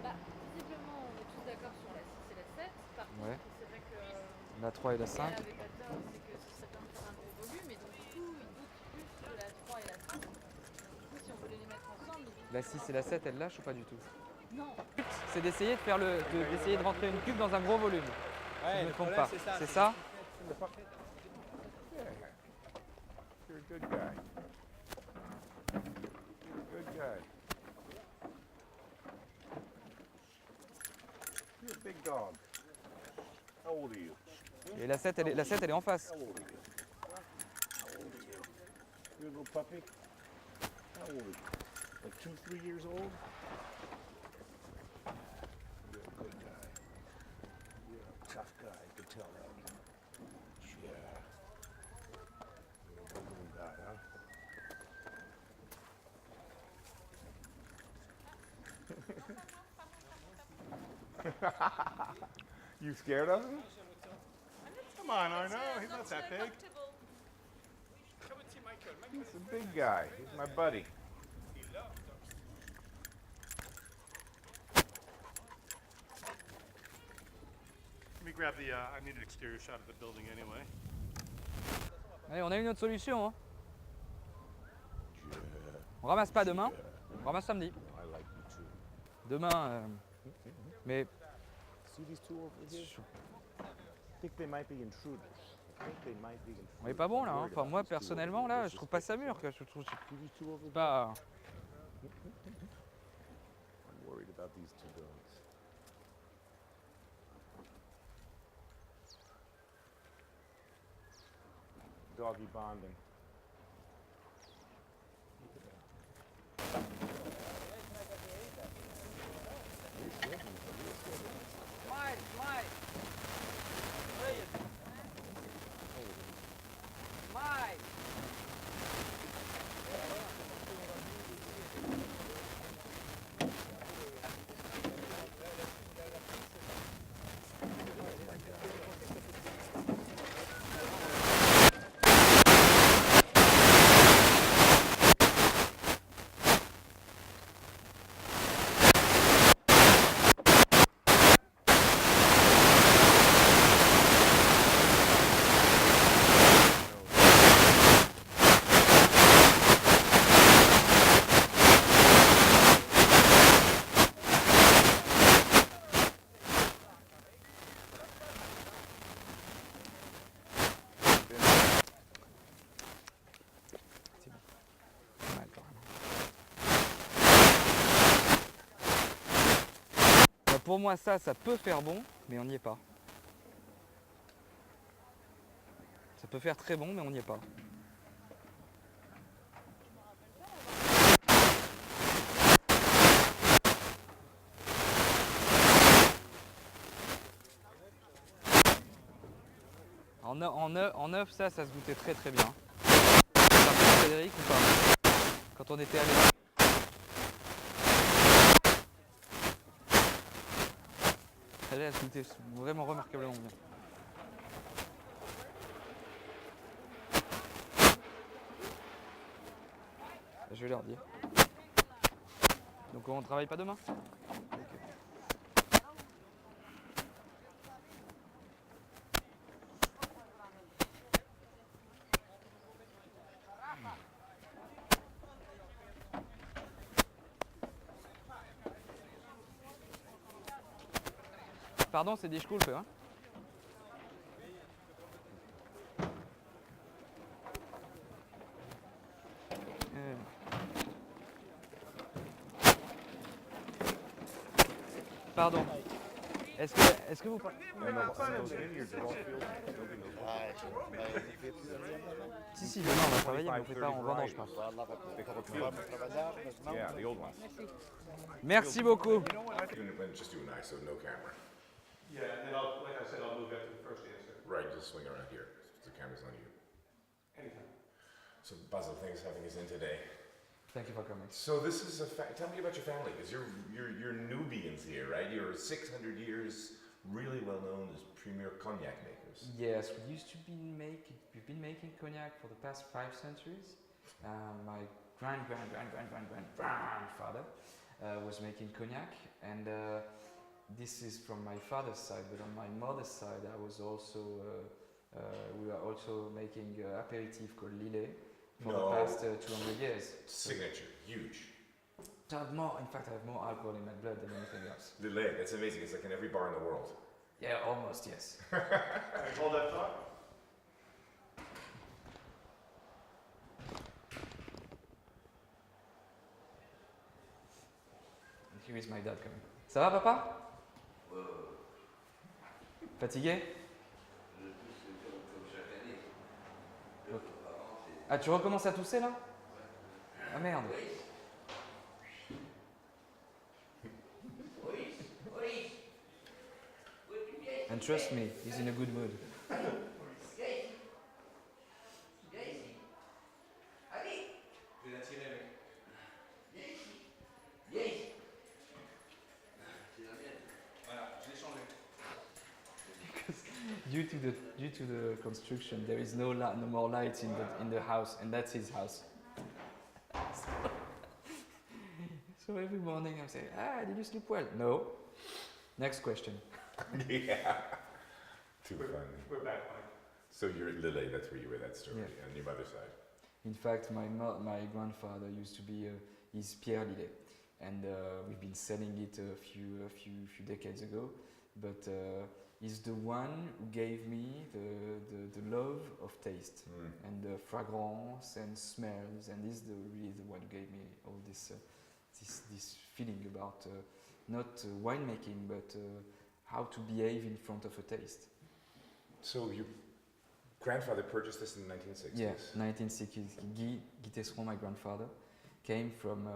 Bah, visiblement, on est tous d'accord sur la 6 et la 7. Par contre, Ouais. c'est vrai que La 3 et la 5. avec la tort, c'est que ce serait bien de faire un gros volume. Et donc, du coup, ils doutent plus de la 3 et la 5. Du coup, si on voulait les mettre ensemble, ils doutent. La 6 et la 7, elles lâchent ou pas du tout? Non. C'est d'essayer de faire d'essayer de rentrer une cube dans un gros volume. Si je ne me trompe pas. C'est ça? You're a good guy. You're a good guy. You're a big dog. How old are you? Et la 7, la 7, elle est en face. How old are you? How old are you? You're a little puppy? How old are you? Like 2, 3 years old? You're a good guy. You're a tough guy, I can tell that. Yeah. You're a good little guy, huh? You scared of him? Come on, Arno. He's not that big. He's a big guy. He's my buddy. Let me grab the, I need an exterior shot of the building anyway. Allez, on a une autre solution. Hein. On ramasse pas demain, on ramasse samedi. I like you too. Demain, mais See these two over here? I think they might be intruders. I think they might be intruders. on est pas bon là. Hein. I'm worried Enfin, about moi these two over personnellement here. là, They're je trouve pas ça mûr. Que je trouve See these two over here? pas. I'm worried about these two dogs. Doggy bonding. Pour moi, ça peut faire bon, mais on n'y est pas. Ça peut faire très bon, mais on n'y est pas. En neuf, ça se goûtait très très bien. Ça rappelle Frédéric ou pas? Quand on était allé. Elle se goûtait vraiment remarquablement bien. Je vais leur dire. Donc on ne travaille pas demain? Pardon, c'est des Schkulpe, hein? Pardon. Est-ce que vous... Si, demain on va travailler, mais on fait pas en vendange, je pense. Yeah, the old ones. Merci beaucoup. Just you and I, so no camera. Yeah, and then I'll, like I said, I'll move that to the first answer. Right, just swing around here. The camera's on you. Anytime. So Basil, thanks for having us in today. Thank you for coming. So this is tell me about your family, because you're Nubians here, right? You're 600 years really well known as premier cognac makers. Yes, we've been making cognac for the past 5 centuries. My grandfather was making cognac, and this is from my father's side. But on my mother's side, I was also we were also making aperitif called Lillet for the past 200 years. Signature, huge. So I have more. In fact, I have more alcohol in my blood than anything else. Lillet, that's amazing. It's like in every bar in the world. Yeah, almost yes. Hold that thought. And here is my dad coming. Ça va, papa? Fatigué? Ok. Ah, tu recommences à tousser là? Ah merde. And trust me, he's in a good mood. Due to the construction, there is no more lights in the house, and that's his house. So every morning I'm saying, did you sleep well? No. Next question. Yeah. Too funny. We're back, Mike. So you're at Lillet, that's where you were, that story, Yeah. on your mother's side. In fact, my grandfather used to be is Pierre Lillet, and we've been selling it a few decades ago. But he's the one who gave me the love of taste and the fragrance and smells, and he's really the one who gave me all this feeling about not winemaking, but how to behave in front of a taste. So your grandfather purchased this in the 1960s? Yeah, 1960s. Guy Tesseron, my grandfather, came from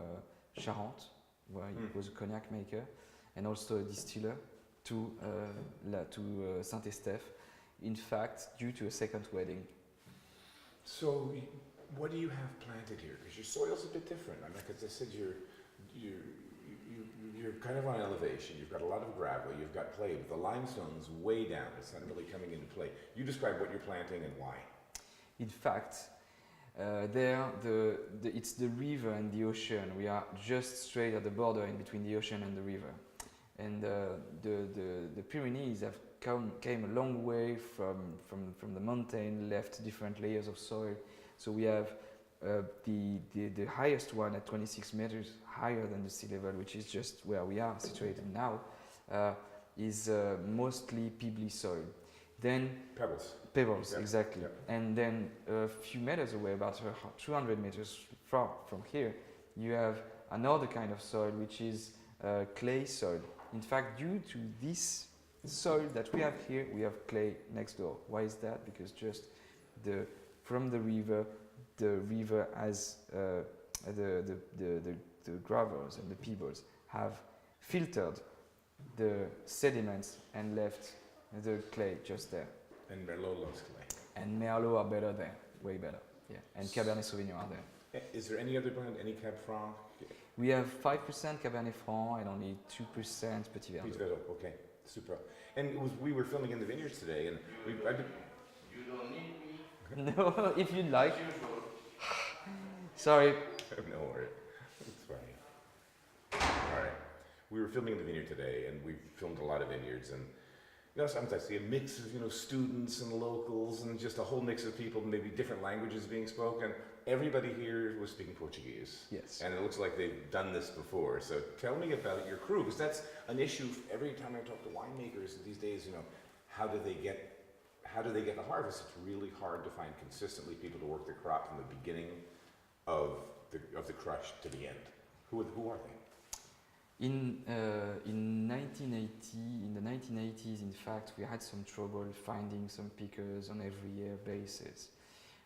Charente, where he was a cognac maker and also a distiller, to Saint-Estèphe, in fact, due to a second wedding. So what do you have planted here? Because your soil's a bit different. I mean, because I said you're kind of on elevation. You've got a lot of gravel. You've got clay, but the limestone's way down. It's not really coming into play. You describe what you're planting and why. In fact, it's the river and the ocean. We are just straight at the border in between the ocean and the river. And the Pyrenees have came a long way from the mountain, left different layers of soil. So we have the highest one at 26 meters higher than the sea level, which is just where we are situated now, is mostly pebbly soil. Then pebbles, yeah. exactly. Yeah. And then a few meters away, about 200 meters far from here, you have another kind of soil, which is clay soil. In fact, due to this soil that we have here, we have clay next door. Why is that? Because just from the river has the gravels and the pebbles have filtered the sediments and left the clay just there. And Merlot loves clay. And Merlot are better there, way better. Yeah. And Cabernet Sauvignon are there. Is there any other brand, any Cab Franc? We have 5% Cabernet Franc and only 2% Petit Verdot. Petit Verdot, okay, super. And we were filming in the vineyards today, and You don't need me. No, if you'd like. Sorry. No worries. It's funny. All right. We were filming in the vineyard today, and we filmed a lot of vineyards, and sometimes I see a mix of students and locals, and just a whole mix of people, maybe different languages being spoken. Everybody here was speaking Portuguese. Yes. And it looks like they've done this before. So tell me about your crew, because that's an issue every time I talk to winemakers these days. How do they get the harvest? It's really hard to find consistently people to work the crop from the beginning of the crush to the end. Who are they? In 1980, in the 1980s, in fact, we had some trouble finding some pickers on every year basis.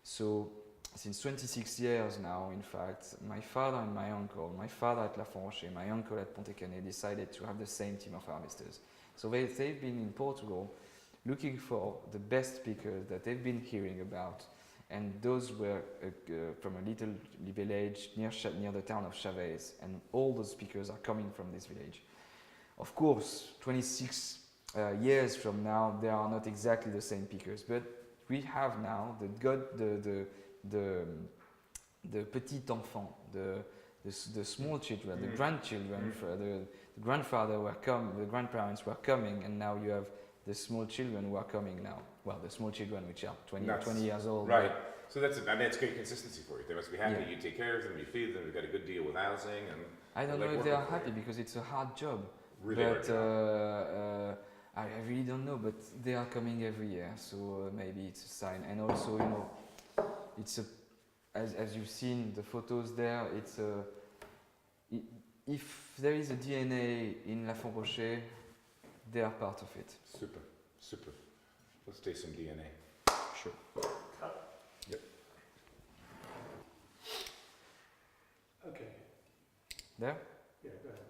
So since 26 years now, in fact, my father and my uncle, my father at La Fonrocher, my uncle at Pontet-Canet, decided to have the same team of harvesters. So they've been in Portugal looking for the best pickers that they've been hearing about. And those were from a little village near the town of Chavez, and all those speakers are coming from this village. Of course, 26 years from now, they are not exactly the same pickers, but we have now the petit enfant, the small children, the grandchildren, the grandfather were the grandparents were coming, and now you have the small children who are coming now. Well, the small children which are 20 years old. Right. So that's that's great consistency for you. They must be happy. Yeah. You take care of them, you feed them, you've got a good deal with housing, and I don't like know if they working are for happy you. because it's a hard job. Really hard But I really don't know. But they are coming every year, so maybe it's a sign. And also, you know, it's as you've seen the photos there. It's if there is a DNA in La Font-Rocher, they are part of it. Super, super. Let's taste some DNA. Sure. Yep. Okay. There. Yeah, go ahead.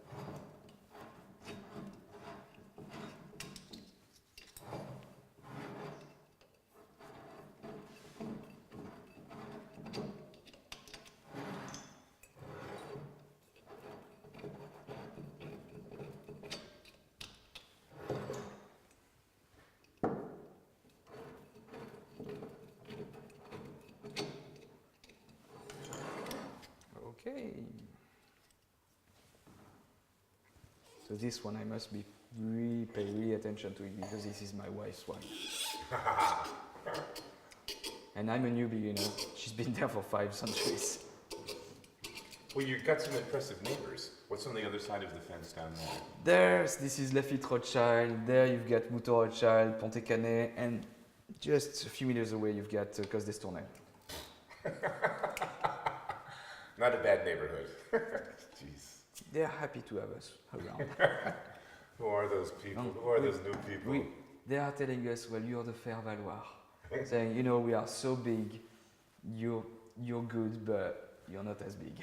Okay. So this one I must pay really attention to it because this is my wife's wine. And I'm a newbie, you know. She's been there for 5 centuries. Well, you've got some impressive neighbors. What's on the other side of the fence down there? This is Lafite Rothschild. There you've got Mouton Rothschild, Pontet-Canet, and just a few meters away you've got Cos d'Estournel. Not a bad neighborhood. Jeez. They're happy to have us around. Who are those people? Who are those new people? They are telling us, well, you're the faire valoir. Saying, you know, we are so big, you're good, but you're not as big.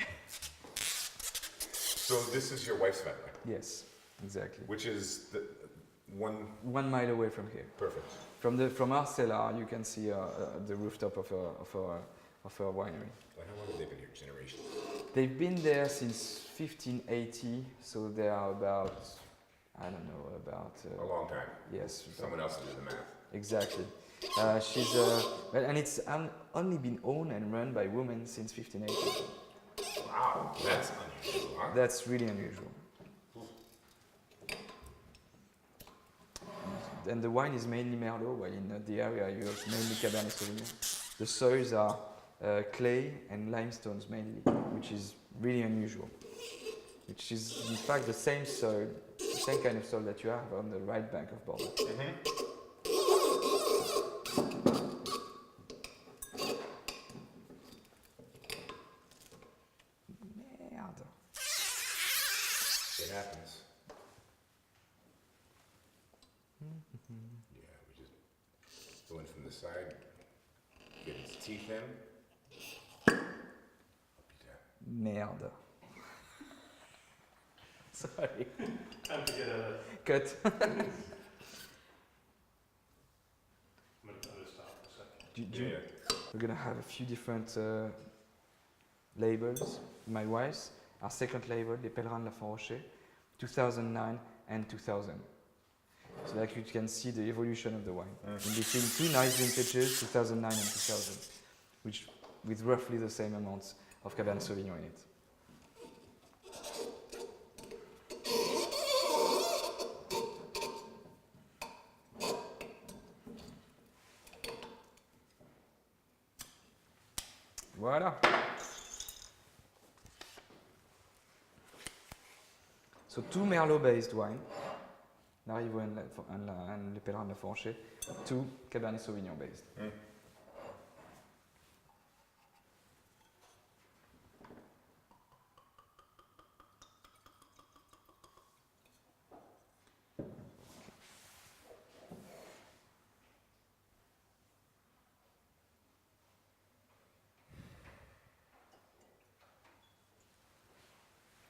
So this is your wife's family? Yes, exactly. Which is the 1 mile away from here. Perfect. From our cellar, you can see the rooftop of our winery. And how long have they been here? Generations? They've been there since 1580, so they are about, I don't know, about... a long time. Yes. Someone else will do the math. Exactly. And it's only been owned and run by women since 1580. Wow, that's unusual, huh? That's really unusual. And the wine is mainly Merlot, while in the area you have mainly Cabernet Sauvignon. The soils are clay and limestones mainly, which is really unusual. Which is in fact the same soil, the same kind of soil that you have on the right bank of Bordeaux. Merde. It happens. Yeah, we just go in from the side, get his teeth in. Merde. Sorry. Time to get a... Cut. I'm gonna stop for a second. We're gonna have a few different labels. My wife's, our second label, Les Pèlerins de la Font-Rocher, 2009 and 2000. So like you can see the evolution of the wine. In between 2 nice vintages, 2009 and 2000, which with roughly the same amounts of Cabernet Sauvignon in it. Voilà. So 2 Merlot-based wine, Larivot and Les Pèlerins de la Font-Rocher, 2 Cabernet Sauvignon-based.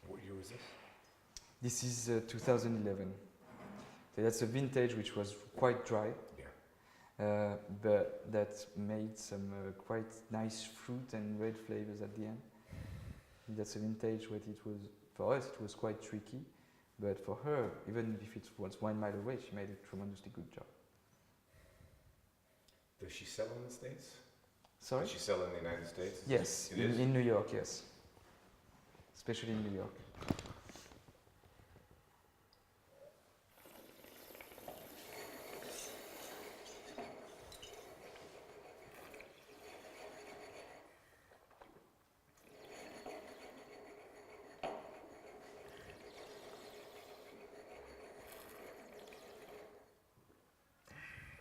What year was this? This is 2011. So that's a vintage which was quite dry, but that made some quite nice fruit and red flavors at the end. That's a vintage where it was, for us, it was quite tricky, but for her, even if it was 1 mile away, she made a tremendously good job. Does she sell in the States? Does she sell in the United States? Yes, It is? in New York, yes. Especially in New York.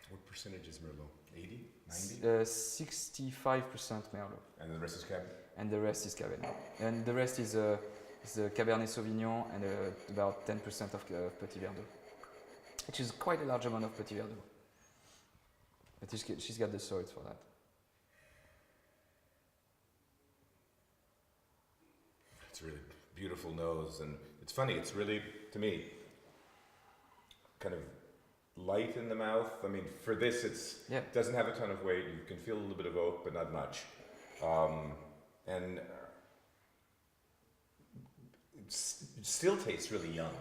What percentage is Merlot? 80? 90? 65% Merlot. And the rest is Cabernet? And the rest is Cabernet. And the rest is Cabernet Sauvignon and about 10% of Petit Verdot, which is quite a large amount of Petit Verdot. But she's got the soils for that. It's a really beautiful nose, and it's funny, it's really, to me, kind of light in the mouth. I mean, for this, it doesn't have a ton of weight. You can feel a little bit of oak, but not much. And it still tastes really young,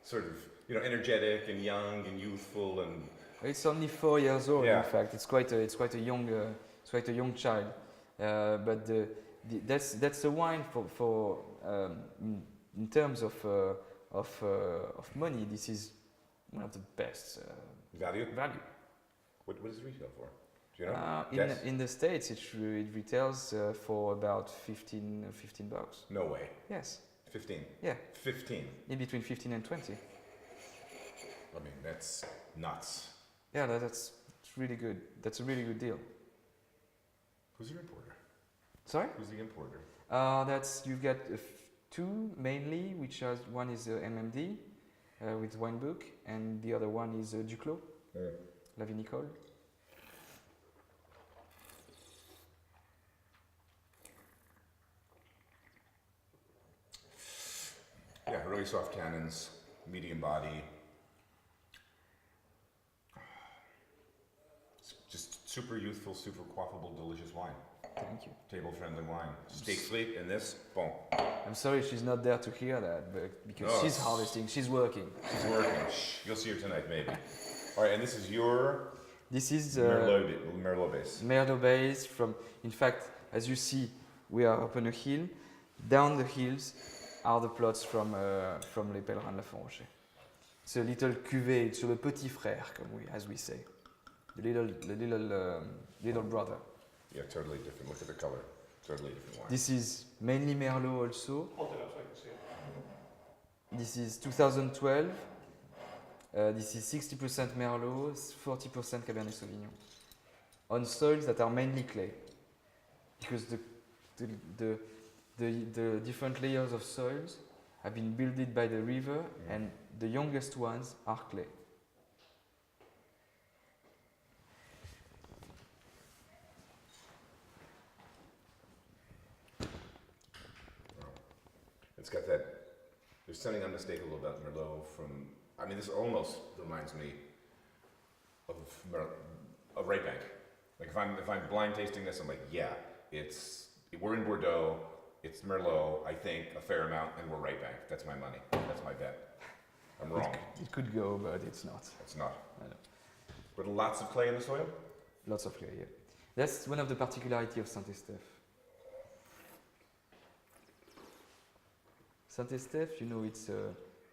sort of, energetic and young and youthful, and it's only 4 years old. Yeah. In fact, it's quite a young child. But that's a wine for in terms of money. This is one of the best value. What does it retail for? Do you know? In the States, it retails for about $15. No way. Yes. 15. Yeah. 15. In between 15 and 20. I mean, that's nuts. Yeah, that's really good. That's a really good deal. Who's your importer? Sorry? Who's the importer? You've got two mainly, which are one is MMD with Winebook, and the other one is Duclos, La Vinicole. Yeah, really soft tannins, medium body. It's just super youthful, super quaffable, delicious wine. Thank you. Table-friendly wine. Steak fleet, and this, boom. I'm sorry she's not there to hear that, but because No, she's harvesting, she's working. She's working. You'll see her tonight, maybe. All right, and this is your This is Merlot base. Merlot base from, in fact, as you see, we are up on a hill. Down the hills are the plots from Les Pèlerins de la Font-Rocher. It's a little cuvée, it's le petit frère, as we say. The little brother. Yeah, totally different. Look at the color. Totally different wine. This is mainly Merlot also. Hold it up so I can see it. This is 2012. This is 60% Merlot, 40% Cabernet Sauvignon. On soils that are mainly clay. Because the different layers of soils have been built by the river, and the youngest ones are clay. It's got that, there's something unmistakable about Merlot from, I mean, this almost reminds me of Right Bank. Like if I'm blind tasting this, I'm like, yeah, we're in Bordeaux, it's Merlot, I think, a fair amount, and we're Right Bank. That's my money. That's my bet. I'm wrong. It could go, but it's not. It's not. I know. But lots of clay in the soil? Lots of clay, yeah. That's one of the particularities of Saint-Estèphe. Saint-Estèphe,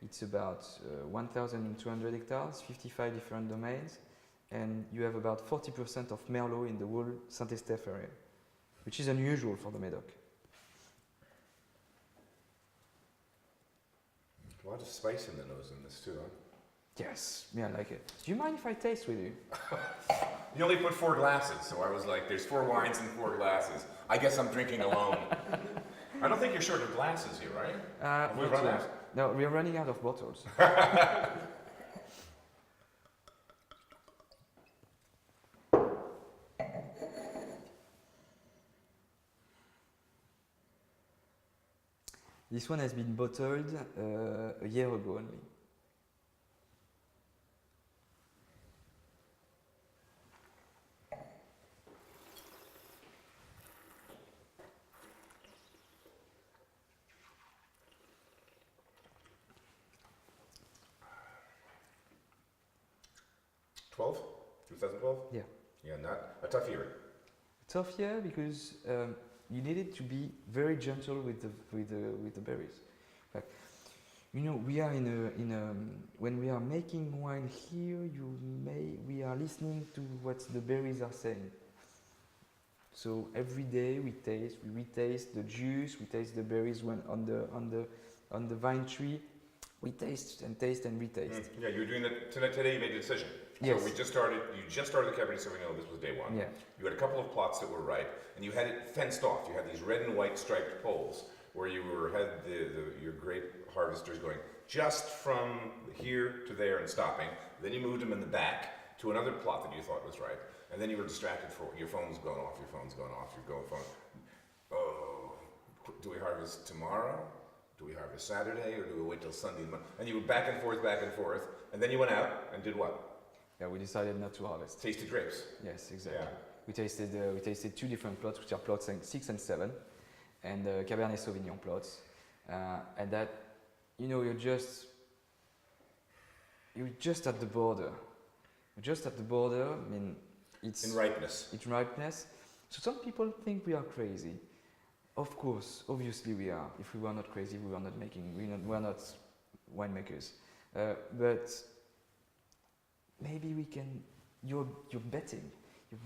it's about 1,200 hectares, 55 different domains, and you have about 40% of Merlot in the whole Saint-Estèphe area, which is unusual for the Médoc. A lot of spice in the nose in this too, huh? Yes, yeah, I like it. Do you mind if I taste with you? You only put 4 glasses, so I was like, there's 4 wines and 4 glasses. I guess I'm drinking alone. I don't think you're short of glasses here, right? Have we run out? No, we're running out of bottles. This one has been bottled a year ago only. '12? 2012? Yeah. Yeah, not a tough year. tough year because you needed to be very gentle with the berries. Like, you know, we are when we are making wine here, we are listening to what the berries are saying. So every day we taste the juice, we taste the berries when on the vine tree. We taste and retaste. Yeah, you were doing that today. You made a decision. Yes. So you just started the Cabernet Sauvignon. This was day one. Yeah. You had a couple of plots that were ripe, and you had it fenced off. You had these red and white striped poles where you had your grape harvesters going just from here to there and stopping. Then you moved them in the back to another plot that you thought was ripe, and then you were distracted for your phone's going off. Your phone's going off. Your phone. Oh, do we harvest tomorrow? Do we harvest Saturday, or do we wait till Sunday? And you were back and forth, and then you went out and did what? Yeah, we decided not to harvest. Tasted grapes. Yes, exactly. Yeah. We tasted two different plots, which are plots 6 and 7, and Cabernet Sauvignon plots, and that, you know, you're just at the border. You're just at the border. I mean, it's in ripeness. It's ripeness. So some people think we are crazy. Of course, obviously we are. If we were not crazy, we are not winemakers. But maybe we can. You're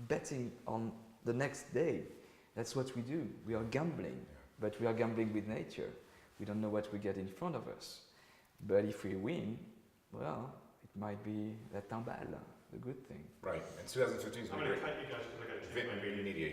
betting on the next day. That's what we do. We are gambling, but we are gambling with nature. We don't know what we get in front of us. But if we win, well, it might be la timbale, the good thing. Right. And 2015 is going to be great. I'm going to cut you guys because I got to change my Remediation.